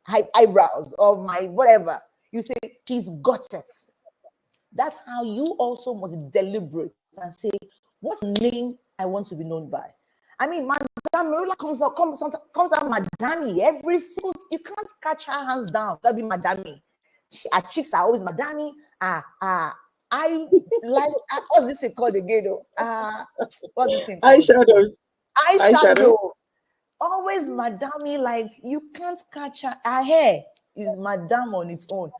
high eyebrows or my whatever. You say, she's got it. That's how you also must be deliberate and say, what's the name I want to be known by? I mean, Madame Merola comes out Madame every single. You can't catch her hands down. That'll be Madame. Her cheeks are always Madame. I like. What's this thing called again? What's this thing called? Eyeshadows. Eyeshadow. Eyeshadow. Always Madame. Like you can't catch her. Her hair is Madame on its own.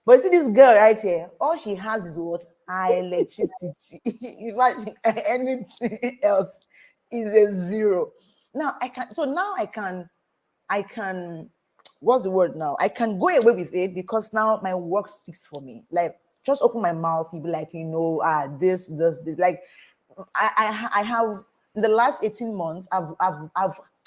But you see this girl right here, all she has is what? Her electricity. Imagine anything else is a zero. Now I can, so now I can, what's the word now? I can go away with it because now my work speaks for me. Like just open my mouth, you'll be like, this. Like I have in the last 18 months, I've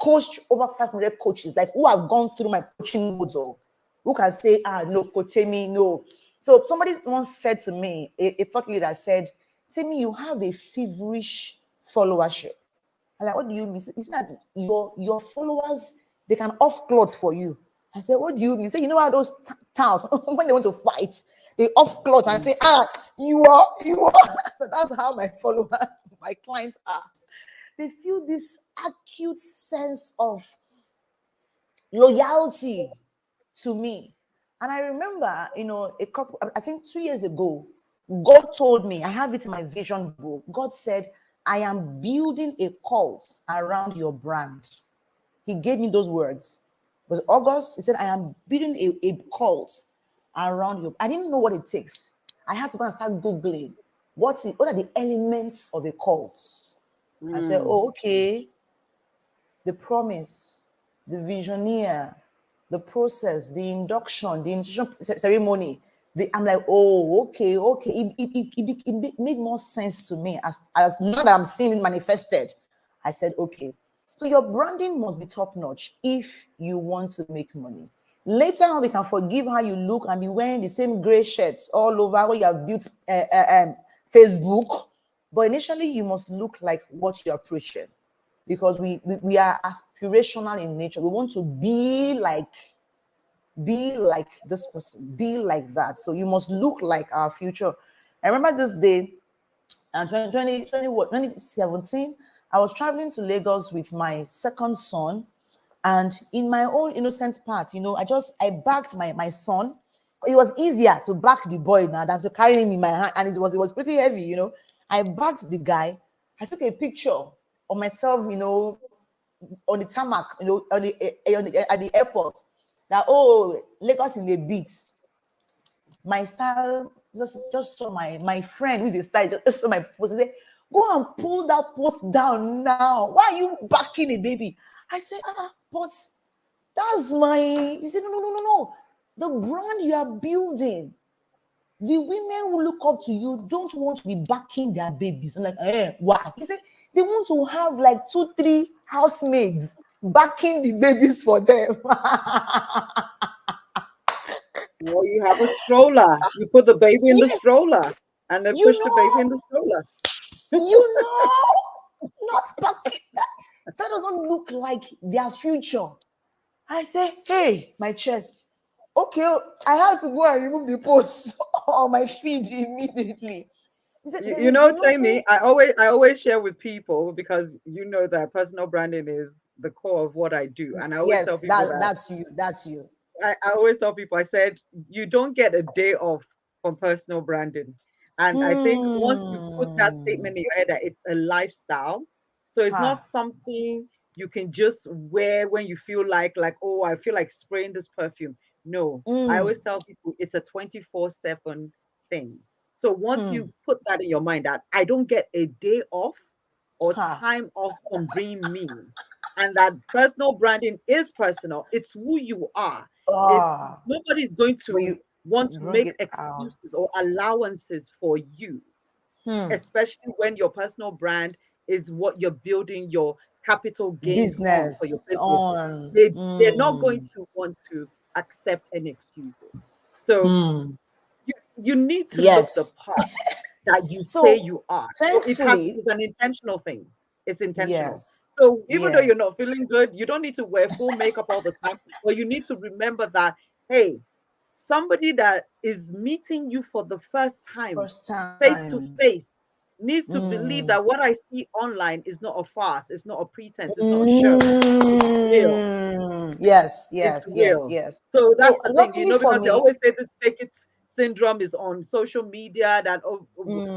coached over 500 coaches, like who have gone through my coaching modes or who can say, no, coach Temi, no. So somebody once said to me, a thought leader said, Temi, you have a feverish followership. I'm like, what do you mean? It's not your followers, they can off clothes for you. I said, what do you mean? Say, you know how those touts, when they want to fight, they off clothes and say, you are. So that's how my followers, my clients are. They feel this acute sense of loyalty to me. And I remember, I think 2 years ago, God told me, I have it in my vision book. God said, I am building a cult around your brand. He gave me those words. It was August. He said, I am building a cult around you. I didn't know what it takes. I had to go and start Googling what are the elements of a cult. I said, Mm. oh, okay. The promise, the visioneer, the process, the induction, the initiation ceremony. I'm like, oh, okay. It made more sense to me as now that I'm seeing it manifested. I said, okay. So your branding must be top notch if you want to make money. Later on, we can forgive how you look and be wearing the same gray shirts all over where you have built Facebook. But initially, you must look like what you're preaching because we are aspirational in nature. We want to be like this person, be like that. So you must look like our future. I remember this day, and 2017, I was traveling to Lagos with my second son, and in my own innocent part, I backed my son. It was easier to back the boy now than to carry him in my hand, and it was pretty heavy. I backed the guy. I took a picture of myself, on the tarmac, at the airport. That Lagos in the beats. My style just saw my friend who's a style just saw my post and said, go and pull that post down now. Why are you backing a baby? I said, but that's my. He said, no. The brand you are building, the women who look up to you don't want to be backing their babies. I'm like, why? He said they want to have like 2, 3 housemaids backing the babies for them. Well, you have a stroller. You put the baby in the Yes, stroller and then you push the baby know, in the stroller. not backing that. That doesn't look like their future. I say, hey, my chest. Okay, I had to go and remove the post on my feed immediately. He said, You, there you is know, nothing. Tammy, I always share with people because you know that personal branding is the core of what I do. And I always tell Yes, people that that's you. That's you. I always tell people, I said, you don't get a day off from personal branding. And I think once you put that Hmm. statement in your head that it's a lifestyle, so it's not Ha. something you can just wear when you feel like, oh, I feel like spraying this perfume. No, I Hmm. always tell people it's a 24/7 thing. So once Hmm. you put that in your mind that I don't get a day off or Ha. time off from being me. And that personal branding is personal. It's who you are. It's Ah, nobody's going but to you want to bring make it out. excuses or allowances for you, Hmm. especially when your personal brand is what you're building your capital gains on for your Business business. on. They're not going Hmm. to want to accept any excuses. So Hmm. you need to look the Yes. part that you say So you are. So thankfully, it's an intentional thing. It's intentional. yes, So even though you're yes. not feeling good, you don't need to wear full makeup all the time, but you need to remember that, hey, somebody that is meeting you for the first time, First face to time. face, needs to believe Mm. that what I see online is not a farce, it's not a pretense, it's not a show. It's real. Mm. Yes, It's yes, yes, real. yes. So So that's the thing, luckily for because they me, always say this fake it syndrome is on social media, that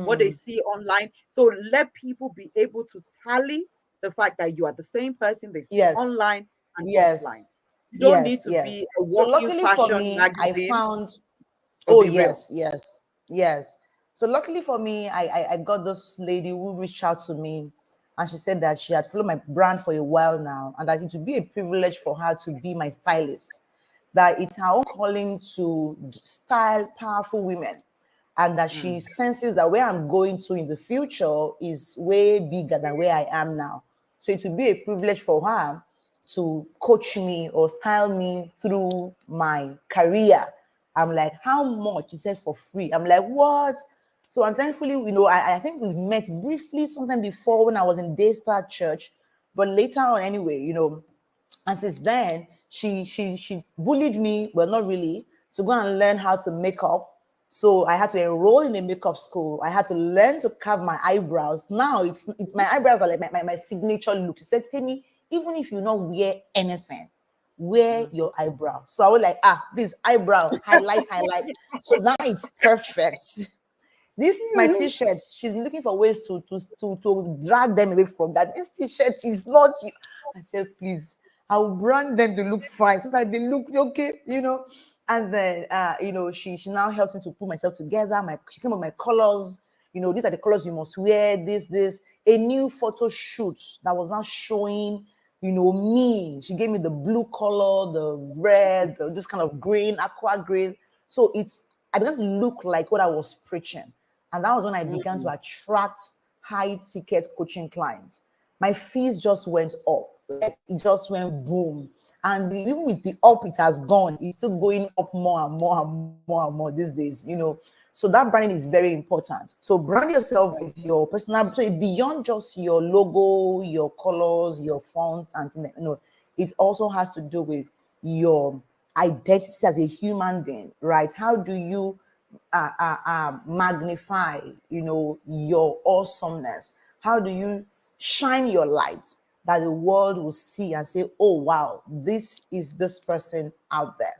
what they mm, see online. So let people be able to tally the fact that you are the same person they see yes, online and offline. yes, You don't need yes, to be yes. a So walking luckily for fashion me, I magazine, found, but oh be real. yes, yes, yes. So luckily for me, I got this lady who reached out to me, and she said that she had followed my brand for a while now, and that it would be a privilege for her to be my stylist. That it's her own calling to style powerful women, and that she Mm, senses that where I'm going to in the future is way bigger than where I am now. So it would be a privilege for her to coach me or style me through my career. I'm like, how much? She said for free. I'm like, what? So and thankfully, I think we've met briefly sometime before when I was in Daystar Church, but later on anyway, and since then, she bullied me, well, not really, to go and learn how to make up. So I had to enroll in a makeup school. I had to learn to carve my eyebrows. Now my eyebrows are like my signature look. She said, Temi, even if you not wear anything, wear mm. your eyebrow. So I was like, this eyebrow, highlight, highlight. So now it's perfect. This my t-shirts, she's been looking for ways to drag them away from that. This t-shirt is not you. I said, please, I'll brand them to look fine so that they look okay. And then she now helps me to put myself together. She came up with my colors. These are the colors you must wear. This a new photo shoot that was now showing me. She gave me the blue color, the red, this kind of green, aqua green. So I began to look like what I was preaching. And that was when I began to Mm. attract high ticket coaching clients. My fees just went up. Like it just went boom. And even with the up it has gone, it's still going up more and more and more and more these days. So that branding is very important. So brand yourself with Right. your personal, so beyond just your logo, your colors, your fonts, and it also has to do with your identity as a human being, right? How do you magnify, your awesomeness? How do you shine your light that the world will see and say, oh, wow, this is this person out there?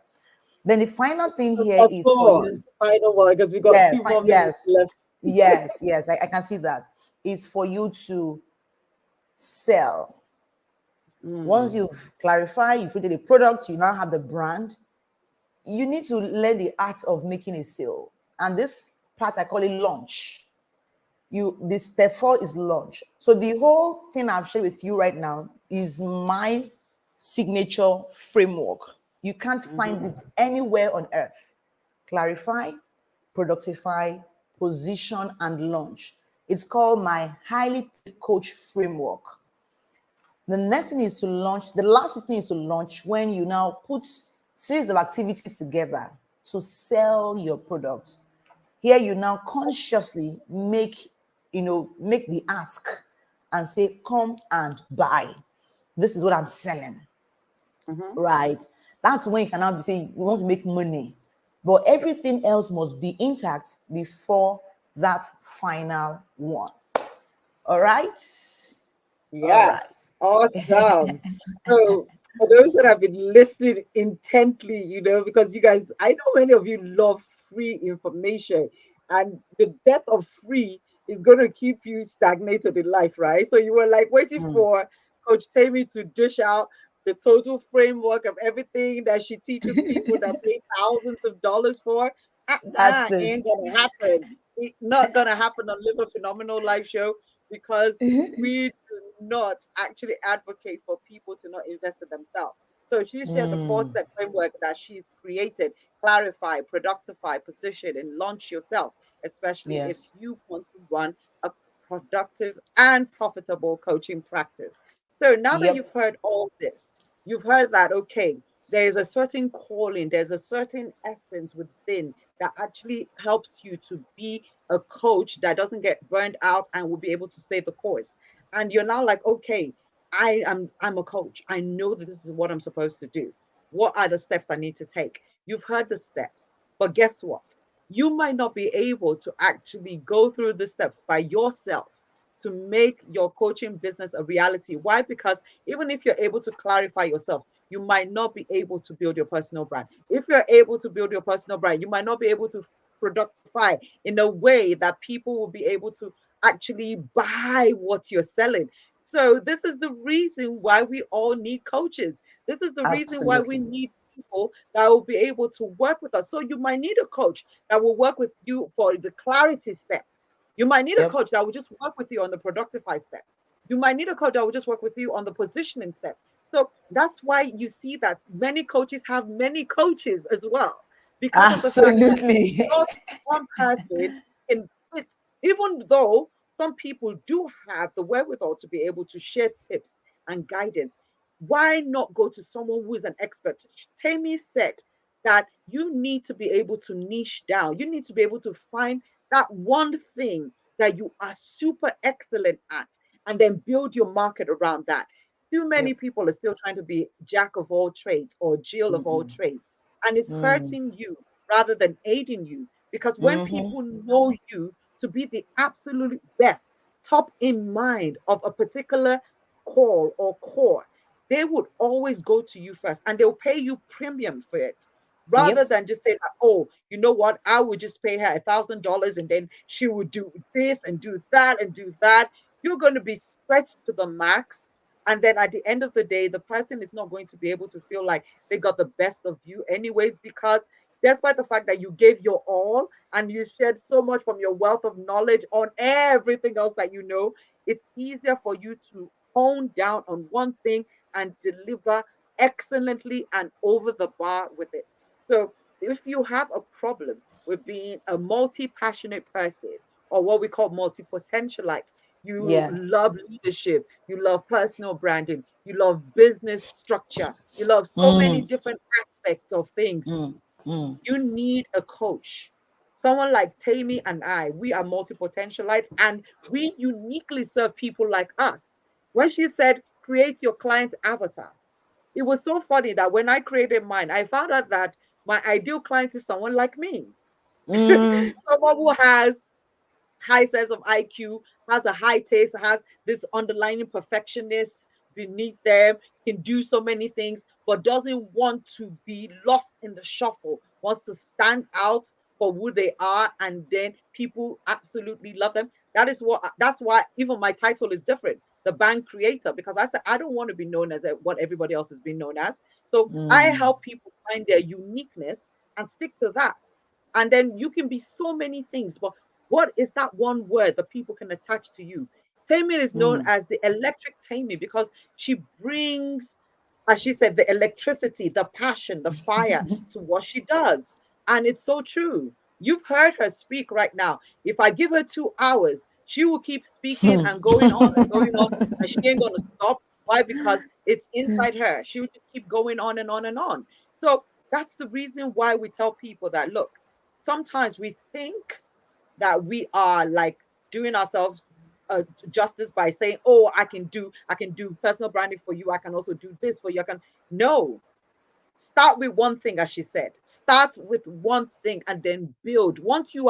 Then the final thing here Of is for course, you. final one, because we got Yeah, 2 more minutes yes, left. yes, I can see that. Is for you to sell. Once Mm, you've clarified, you've created a product, you now have the brand, you need to learn the art of making a sale. And this part I call it launch. This step 4 is launch. So the whole thing I've shared with you right now is my signature framework. You can't find mhm. it anywhere on earth. Clarify, productify, position, and launch. It's called my highly paid coach framework. The next thing is to launch. The last thing is to launch when you now put series of activities together to sell your product. Here you now consciously make the ask and say, come and buy. This is what I'm selling, Mhm. right? That's when you can now be saying you want to make money. But everything else must be intact before that final one. All right? All right. Yes, awesome. So, for those that have been listening intently, because you guys, I know many of you love free information, and the death of free is going to keep you stagnated in life, right? So, you were like waiting Mm. for Coach Tammy to dish out the total framework of everything that she teaches people that pay thousands of dollars for. That's it. Ain't gonna happen. It's not gonna happen on Live a Phenomenal Life Show. because we do not actually advocate for people to not invest in themselves. So she shares a Mm. four-step framework that she's created: clarify, productify, position, and launch yourself, especially if Yes. you want to run a productive and profitable coaching practice. So now that Yep. you've heard all this, you've heard that, okay, there is a certain calling, there's a certain essence within that actually helps you to be a coach that doesn't get burned out and will be able to stay the course. And you're now like, okay, I'm a coach. I know that this is what I'm supposed to do. What are the steps I need to take? You've heard the steps, but guess what? You might not be able to actually go through the steps by yourself to make your coaching business a reality. Why? Because even if you're able to clarify yourself, you might not be able to build your personal brand. If you're able to build your personal brand, you might not be able to productify in a way that people will be able to actually buy what you're selling. So, this is the reason why we all need coaches. This is the reason why we Absolutely. need people that will be able to work with us. So, you might need a coach that will work with you for the clarity step. You might need a Yep. coach that will just work with you on the productify step. You might need a coach that will just work with you on the positioning step. So that's why you see that many coaches have many coaches as well, because of the fact that Absolutely. not one person can fit, even though some people do have the wherewithal to be able to share tips and guidance. Why not go to someone who is an expert? Temi said that you need to be able to niche down. You need to be able to find that one thing that you are super excellent at and then build your market around that. Too many Yep. people are still trying to be jack of all trades or Jill of all Mm-mm. trades, and it's Mm. hurting you rather than aiding you, because when Mm-hmm. people know you to be the absolute best, top in mind of a particular call or core, they would always go to you first and they'll pay you premium for it, rather Yep. than just say that, oh, you know what, I would just pay her $1,000 and then she would do this and do that and do that. You're going to be stretched to the max. And then at the end of the day, the person is not going to be able to feel like they got the best of you, anyways, because despite the fact that you gave your all and you shared so much from your wealth of knowledge on everything else that you know, it's easier for you to hone down on one thing and deliver excellently and over the bar with it. So if you have a problem with being a multi-passionate person, or what we call multi-potentialite, you Yeah. love leadership, you love personal branding, you love business structure, you love so many Mm. different aspects of things, Mm. Mm. you need a coach. Someone like Temi and I, we are multi-potentialites and we uniquely serve people like us. When she said, create your client avatar, it was so funny that when I created mine, I found out that my ideal client is someone like me. Mm. Someone who has high sense of IQ, has a high taste, has this underlying perfectionist beneath them, can do so many things, but doesn't want to be lost in the shuffle, wants to stand out for who they are, and then people absolutely love them. That's why even my title is different. The bank creator, because I said I don't want to be known as what everybody else has been known as. So I Mm. help people find their uniqueness and stick to that. And then you can be so many things, but what is that one word that people can attach to you? Temi is known Mm. as the electric Temi because she brings, as she said, the electricity, the passion, the fire to what she does. And it's so true. You've heard her speak right now. If I give her 2 hours, she will keep speaking and going on, and she ain't going to stop. Why? Because it's inside her. She will just keep going on and on and on. So that's the reason why we tell people that, look, sometimes we think that we are like doing ourselves justice by saying, oh, I can do personal branding for you, I can also do this for you, I can. No, start with one thing, as she said, start with one thing and then build. Once you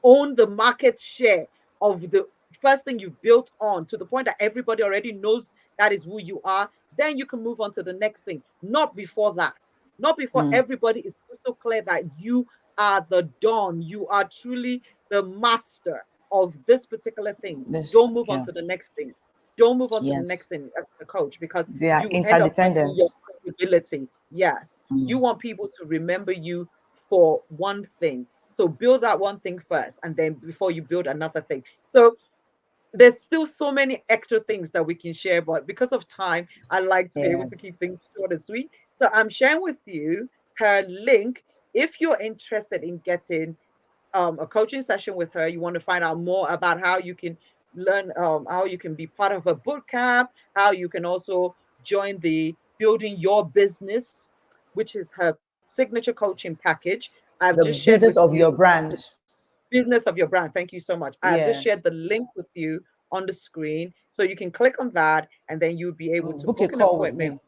own the market share of the first thing you've built on, to the point that everybody already knows that is who you are, then you can move on to the next thing. Not before that. Not before Mm. everybody is crystal clear that you are the dawn. You are truly the master of this particular thing. This. Don't move on Yeah. to the next thing. Don't move on to the next Yes. thing as a coach, because They are you end up losing your interdependent. credibility. Yes. You Mm. want people to remember you for one thing. So build that one thing first, and then before you build another thing. So there's still so many extra things that we can share, but because of time, I like to be able to Yes. keep things short and sweet. So I'm sharing with you her link. If you're interested in getting a coaching session with her, you want to find out more about how you can learn, how you can be part of a boot camp, how you can also join the Building Your Business, which is her signature coaching package. I've The just shared business with of you your brand. business of your brand. Thank you so much. I have just shared Yes. the link with you on the screen. So you can click on that and then you'll be able to Book a book an call with appointment me.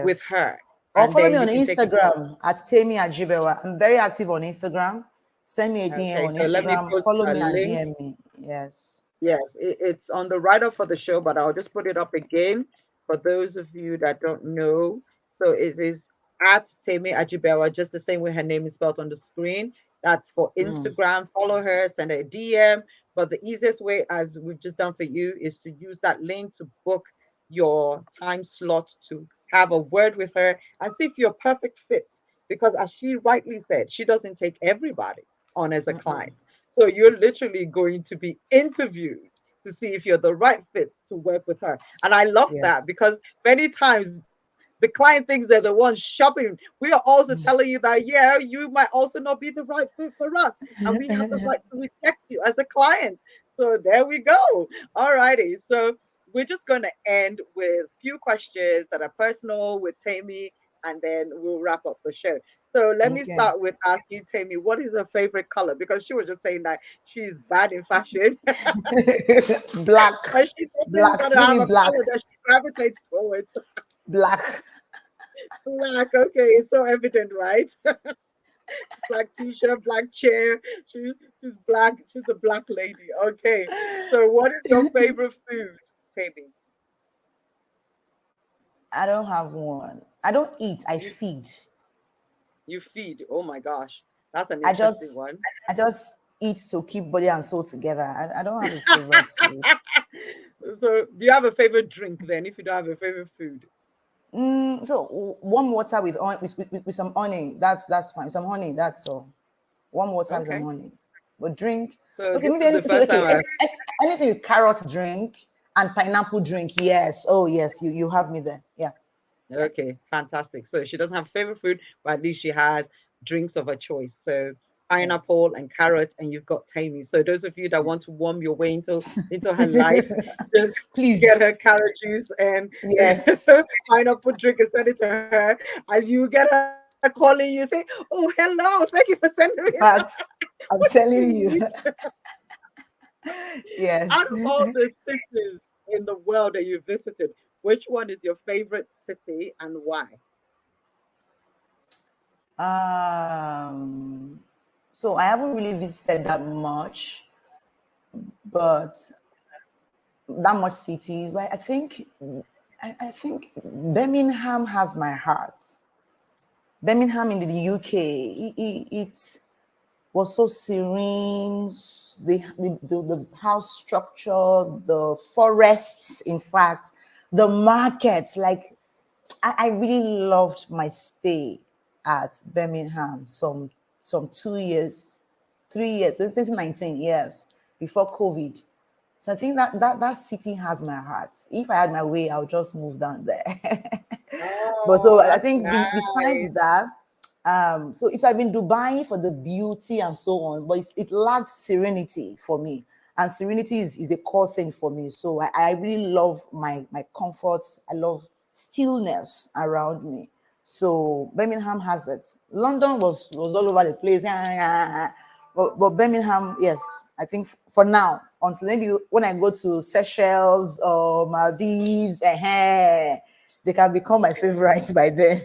with Yes. her. Or And follow then me you on can take it from. Instagram at Temi Ajibewa. I'm very active on Instagram. Send me a DM Okay, on so let me Instagram. post Follow a me and link. DM me. Yes. Yes, it's on the write up for the show, but I'll just put it up again for those of you that don't know. So it is at Temi Ajibewa, just the same way her name is spelled on the screen. That's for Mm, Instagram. Follow her, send her a DM. But the easiest way, as we've just done for you, is to use that link to book your time slot to have a word with her and see if you're a perfect fit. Because as she rightly said, she doesn't take everybody on as a mm-mm. client. So you're literally going to be interviewed to see if you're the right fit to work with her. And I love that Yes. because many times the client thinks they're the ones shopping. We are also telling you that, yeah, you might also not be the right fit for us. And we have the right to reject you as a client. So there we go. All righty. So we're just going to end with a few questions that are personal with Tammy, and then we'll wrap up the show. So let me Okay. start with asking Tammy, what is her favorite color? Because she was just saying that she's bad in fashion, Black. but she definitely got Black. to Give have me a black. color that she gravitates towards. Black. Black, okay, it's so evident, right? Black t-shirt, black chair. She's she's black. She's a black lady. Okay. So what is your favorite food, Tammy? I don't have one. I don't eat. I You feed. you feed. Oh my gosh. That's an I interesting just one. I just eat to keep body and soul together. I don't have a favorite food. So do you have a favorite drink then if you don't have a favorite food? So warm water with some honey. That's fine. Some honey. That's all. Warm water with some Okay. honey. But drink. So Okay, this maybe is the first time I anything with carrot drink and pineapple drink. Yes. Oh yes. You have me there. Yeah. Okay, fantastic. So she doesn't have favorite food, but at least she has drinks of her choice. So Yes. pineapple and carrot, and you've got Tammy. So those of you that want to Yes. warm your way into her life, just get Please. her carrot juice and Yes. pineapple drink and send it to her, and you get her calling you, say, "Oh, hello, thank you for sending me In that. fact, What I'm did you telling you. need?" Out Yes. of all the cities in the world that you visited, which one is your favorite city and why? Um. So I haven't really visited that much, but that much cities. But I think Birmingham has my heart. Birmingham in the UK. It was so serene. The house structure, the forests, in fact, the markets. Like I really loved my stay at Birmingham some 2 years, 3 years, so 2019 years before COVID. So I think that city has my heart. If I had my way, I'll just move down there. But Oh, so I that's think besides nice. that, so it's I've been Dubai for the beauty and so on, but it lacked serenity for me. And serenity is a core thing for me. So I really love my comforts. I love stillness around me. So Birmingham has it. London was all over the place. But Birmingham, yes, I think for now, until maybe when I go to Seychelles or Maldives, they can become my favorites by then.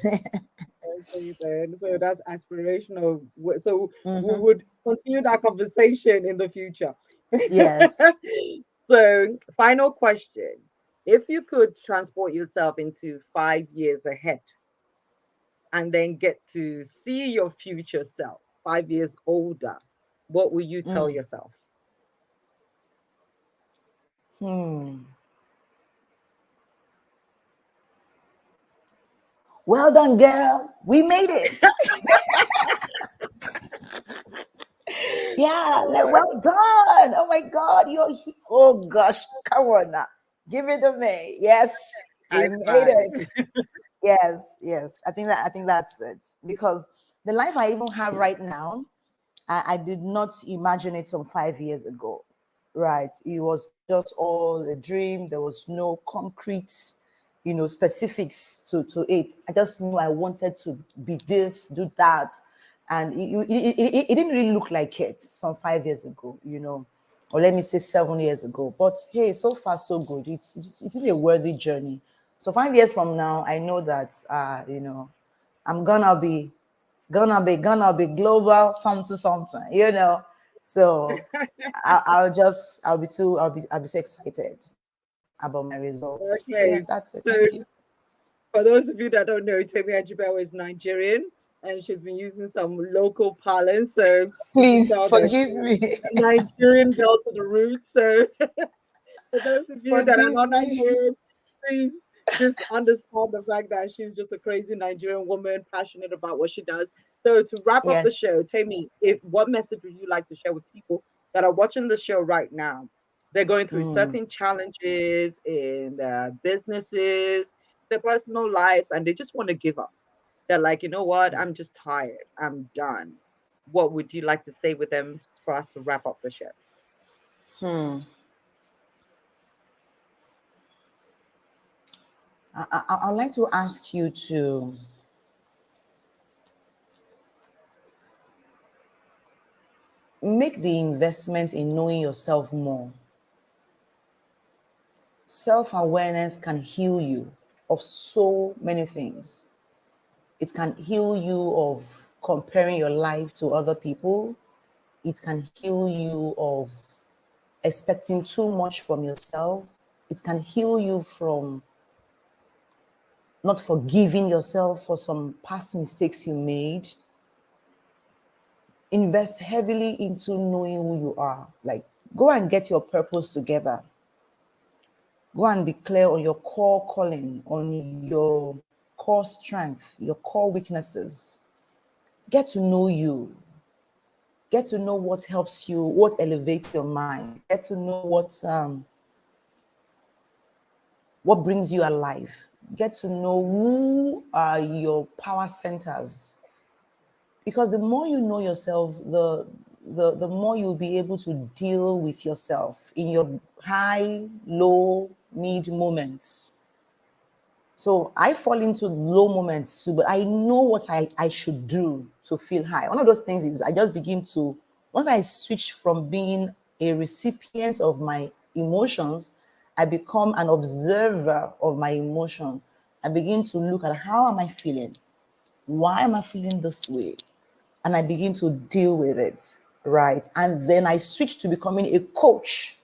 Okay, then. So that's aspirational. So we Mhm. would continue that conversation in the future. Yes. So, final question. If you could transport yourself into 5 years ahead and then get to see your future self 5 years older, what will you tell Mm. yourself? Hmm. Well done, girl. We made it. Yeah, like, Oh, well done. Oh my God, oh gosh, come on now, give it to me. Yes, high he made it. five. Yes, yes. I think that's it. Because the life I even have right now, I did not imagine it some 5 years ago. Right. It was just all a dream. There was no concrete, specifics to it. I just knew I wanted to be this, do that. And it didn't really look like it some 5 years ago, or let me say 7 years ago. But hey, so far so good. It's been a worthy journey. So 5 years from now, I know that I'm gonna be global something something. So I'll be so excited about my results. So yeah, that's it. Okay, Thank you. so for those of you that don't know, Temi Ajibewa is Nigerian and she's been using some local parlance. So you can Please tell that forgive she's me. a Nigerian girl to the roots. So for those of you that are Forgive not me. Nigerian, please just understand the fact that she's just a crazy Nigerian woman, passionate about what she does. So to wrap up the Yes. show, Temi, if what message would you like to share with people that are watching the show right now? They're going through certain challenges in their businesses, their personal lives, and they just want to give up. They're like, you know what? I'm just tired. I'm done. What would you like to say with them for us to wrap up the show? I'd like to ask you to make the investment in knowing yourself more. Self-awareness can heal you of so many things. It can heal you of comparing your life to other people. It can heal you of expecting too much from yourself. It can heal you from not forgiving yourself for some past mistakes you made. Invest heavily into knowing who you are. Like, go and get your purpose together. Go and be clear on your core calling, on your core strength, your core weaknesses. Get to know you. Get to know what helps you, what elevates your mind. Get to know what brings you alive. Get to know who are your power centers. Because the more you know yourself, the more you'll be able to deal with yourself in your high, low, mid moments. So I fall into low moments too, but I know what I should do to feel high. One of those things is I just begin to, once I switch from being a recipient of my emotions, I become an observer of my emotion. I begin to look at how am I feeling? Why am I feeling this way? And I begin to deal with it, right? And then I switch to becoming a coach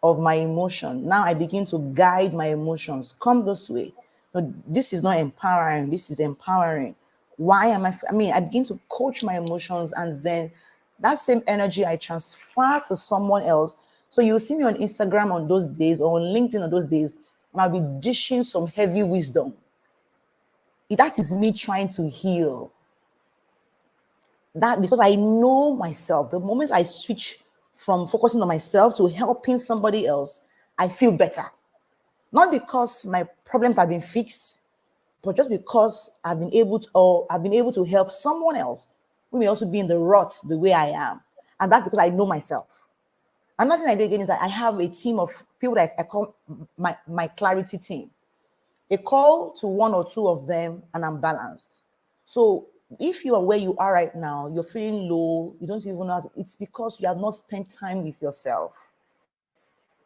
of my emotion. Now I begin to guide my emotions. Come this way. No, this is not empowering. This is empowering. Why am I mean, I begin to coach my emotions, and then that same energy I transfer to someone else. So you'll see me on Instagram on those days or on LinkedIn on those days, and I'll be dishing some heavy wisdom. That is me trying to heal. That because I know myself, the moment I switch from focusing on myself to helping somebody else, I feel better. Not because my problems have been fixed, but just because I've been able to help someone else who may also be in the rut the way I am. And that's because I know myself. Another thing I do again is that I have a team of people that I call my clarity team. A call to one or two of them, and I'm balanced. So if you are where you are right now, you're feeling low, you don't even know it's because you have not spent time with yourself.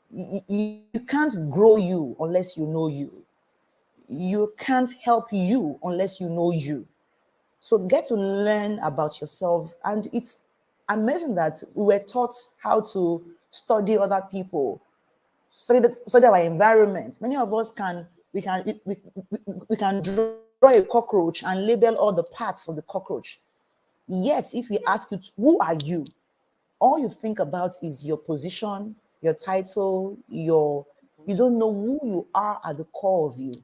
You can't grow you unless you know you. You can't help you unless you know you. So get to learn about yourself. And it's amazing that we were taught how to study other people, study our environment. Many of us we can draw a cockroach and label all the parts of the cockroach. Yet, if we ask you, who are you? All you think about is your position, your title, you don't know who you are at the core of you.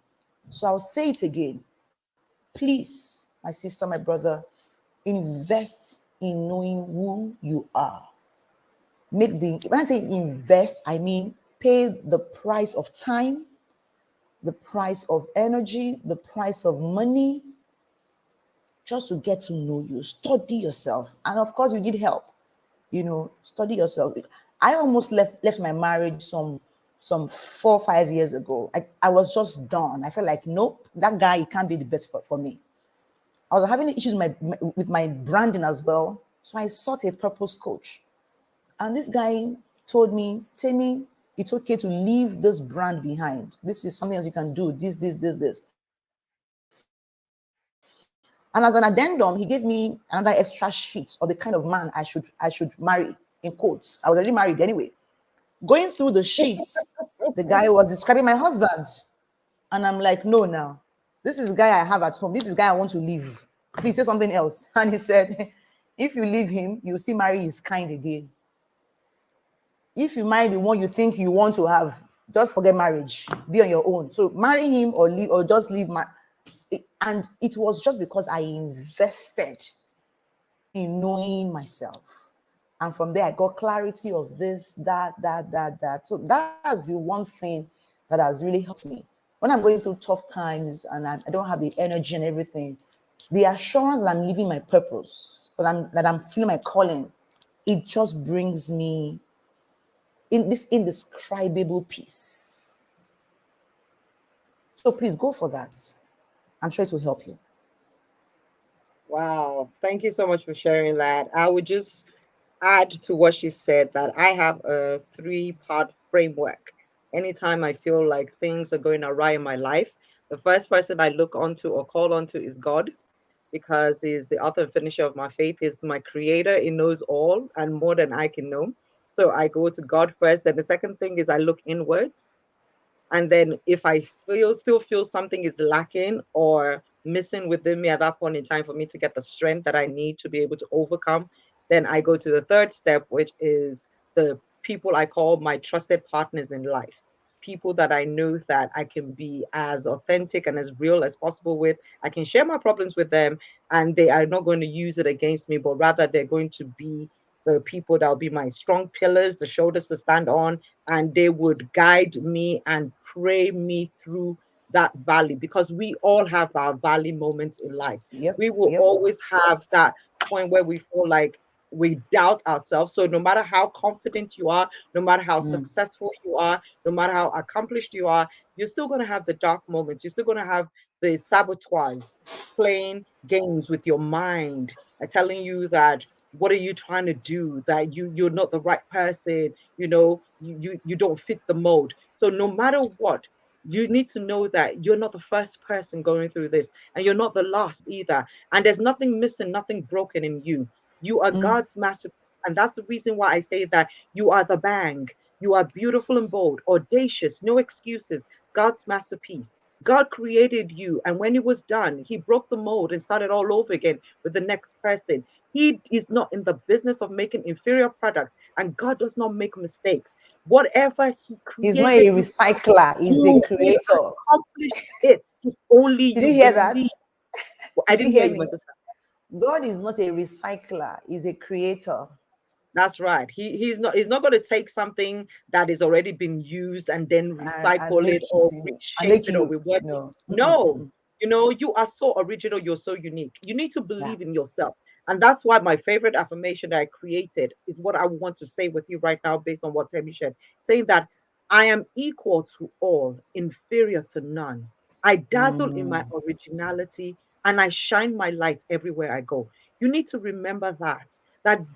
So I'll say it again. Please, my sister, my brother, invest in knowing who you are. make the, when I say invest, I mean pay the price of time, the price of energy, the price of money, just to get to know you. Study yourself. And of course, you need help. Study yourself. I almost left my marriage some 4 or 5 years ago. I was just done. I felt like, nope, that guy, he can't be the best for me. I was having issues with my branding as well. So I sought a purpose coach. And this guy told me, Temi, it's okay to leave this brand behind. This is something else you can do. This. And as an addendum, he gave me another extra sheet of the kind of man I should marry, in quotes. I was already married anyway. Going through the sheets, the guy was describing my husband. And I'm like, no, now. This is the guy I have at home. This is the guy I want to leave. Please say something else. And he said, if you leave him, you'll see marry his kind again. If you marry the one you think you want to have, just forget marriage. Be on your own. So marry him or leave, or just leave. And it was just because I invested in knowing myself. And from there, I got clarity of this, that. So that's the one thing that has really helped me. When I'm going through tough times and I don't have the energy and everything, the assurance that I'm living my purpose, that I'm feeling my calling, it just brings me in this indescribable peace. So please go for that. I'm sure it will help you. Wow. Thank you so much for sharing that. I would just add to what she said that I have a three-part framework. Anytime I feel like things are going awry in my life, the first person I look onto or call onto is God, because he's the author and finisher of my faith. He's my creator. He knows all and more than I can know. So I go to God first. Then the second thing is I look inwards. And then if I still feel something is lacking or missing within me at that point in time for me to get the strength that I need to be able to overcome, then I go to the third step, which is the people I call my trusted partners in life. People that I know that I can be as authentic and as real as possible with. I can share my problems with them, and they are not going to use it against me, but rather they're going to be the people that will be my strong pillars, the shoulders to stand on, and they would guide me and pray me through that valley, because we all have our valley moments in life. Yep, We will yep. always have that point where we feel like we doubt ourselves. So no matter how confident you are, no matter how Mm, successful you are, no matter how accomplished you are, you're still going to have the dark moments. You're still going to have the saboteurs playing games with your mind, telling you that what are you trying to do, that you're not the right person, you don't fit the mold. So no matter what, you need to know that you're not the first person going through this, and you're not the last either, and there's nothing missing, nothing broken in you. You are mm, God's masterpiece, and that's the reason why I say that you are the bang. You are beautiful and bold, audacious, no excuses, God's masterpiece. God created you, and when it was done, he broke the mold and started all over again with the next person. He is not in the business of making inferior products, and God does not make mistakes. Whatever He he's not a created you for, recycler, he's a you will creator. accomplish it if only Did you you hear that? believe. Well, I Did you didn't hear hear you, my me? sister. God is not a recycler, he's a creator. That's right. He's not going to take something that is already been used and then And recycle make it it or and reshape make it or you rework it. no. No, you are so original, you're so unique. You need to Yeah. believe in yourself. And that's why my favorite affirmation that I created is what I want to say with you right now, based on what Temi said, saying that I am equal to all, inferior to none. I dazzle in my Mm, originality, and I shine my light everywhere I go. You need to remember that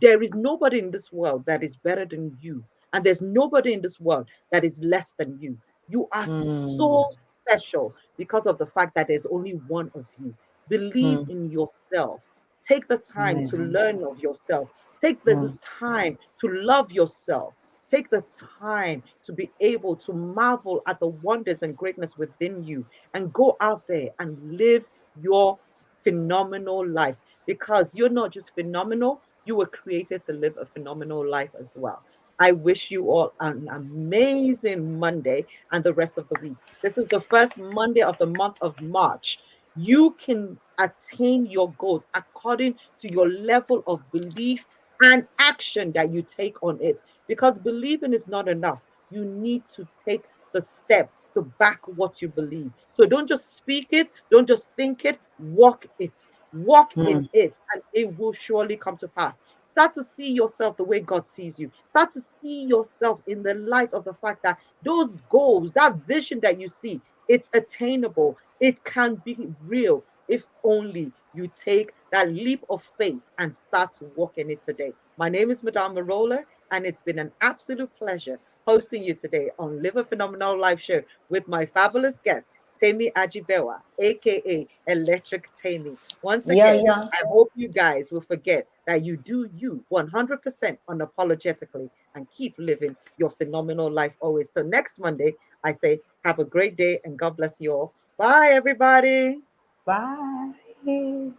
there is nobody in this world that is better than you, and there's nobody in this world that is less than you. You are mm, so special because of the fact that there's only one of you. Believe mm. in yourself. Take the time to Amazing. learn of yourself. Take the Mm, time to love yourself. Take the time to be able to marvel at the wonders and greatness within you, and go out there and live your phenomenal life, because you're not just phenomenal, you were created to live a phenomenal life as well. I wish you all an amazing Monday and the rest of the week. This is the first Monday of the month of March. You can attain your goals according to your level of belief and action that you take on it. Because believing is not enough. You need to take the step to back what you believe. So don't just speak it, don't just think it, walk it. Walk in Mm. it, and it will surely come to pass. Start to see yourself the way God sees you. Start to see yourself in the light of the fact that those goals, that vision that you see, it's attainable. It can be real if only you take that leap of faith and start to walk in it today. My name is Madame Merola, and it's been an absolute pleasure hosting you today on Live a Phenomenal Life Show with my fabulous guest, Temi Ajibewa, aka Electric Temi. Once Yeah, again, yeah. I hope you guys will forget that you do you 100% unapologetically and keep living your phenomenal life always. So next Monday, I say, have a great day and God bless you all. Bye, everybody. Bye.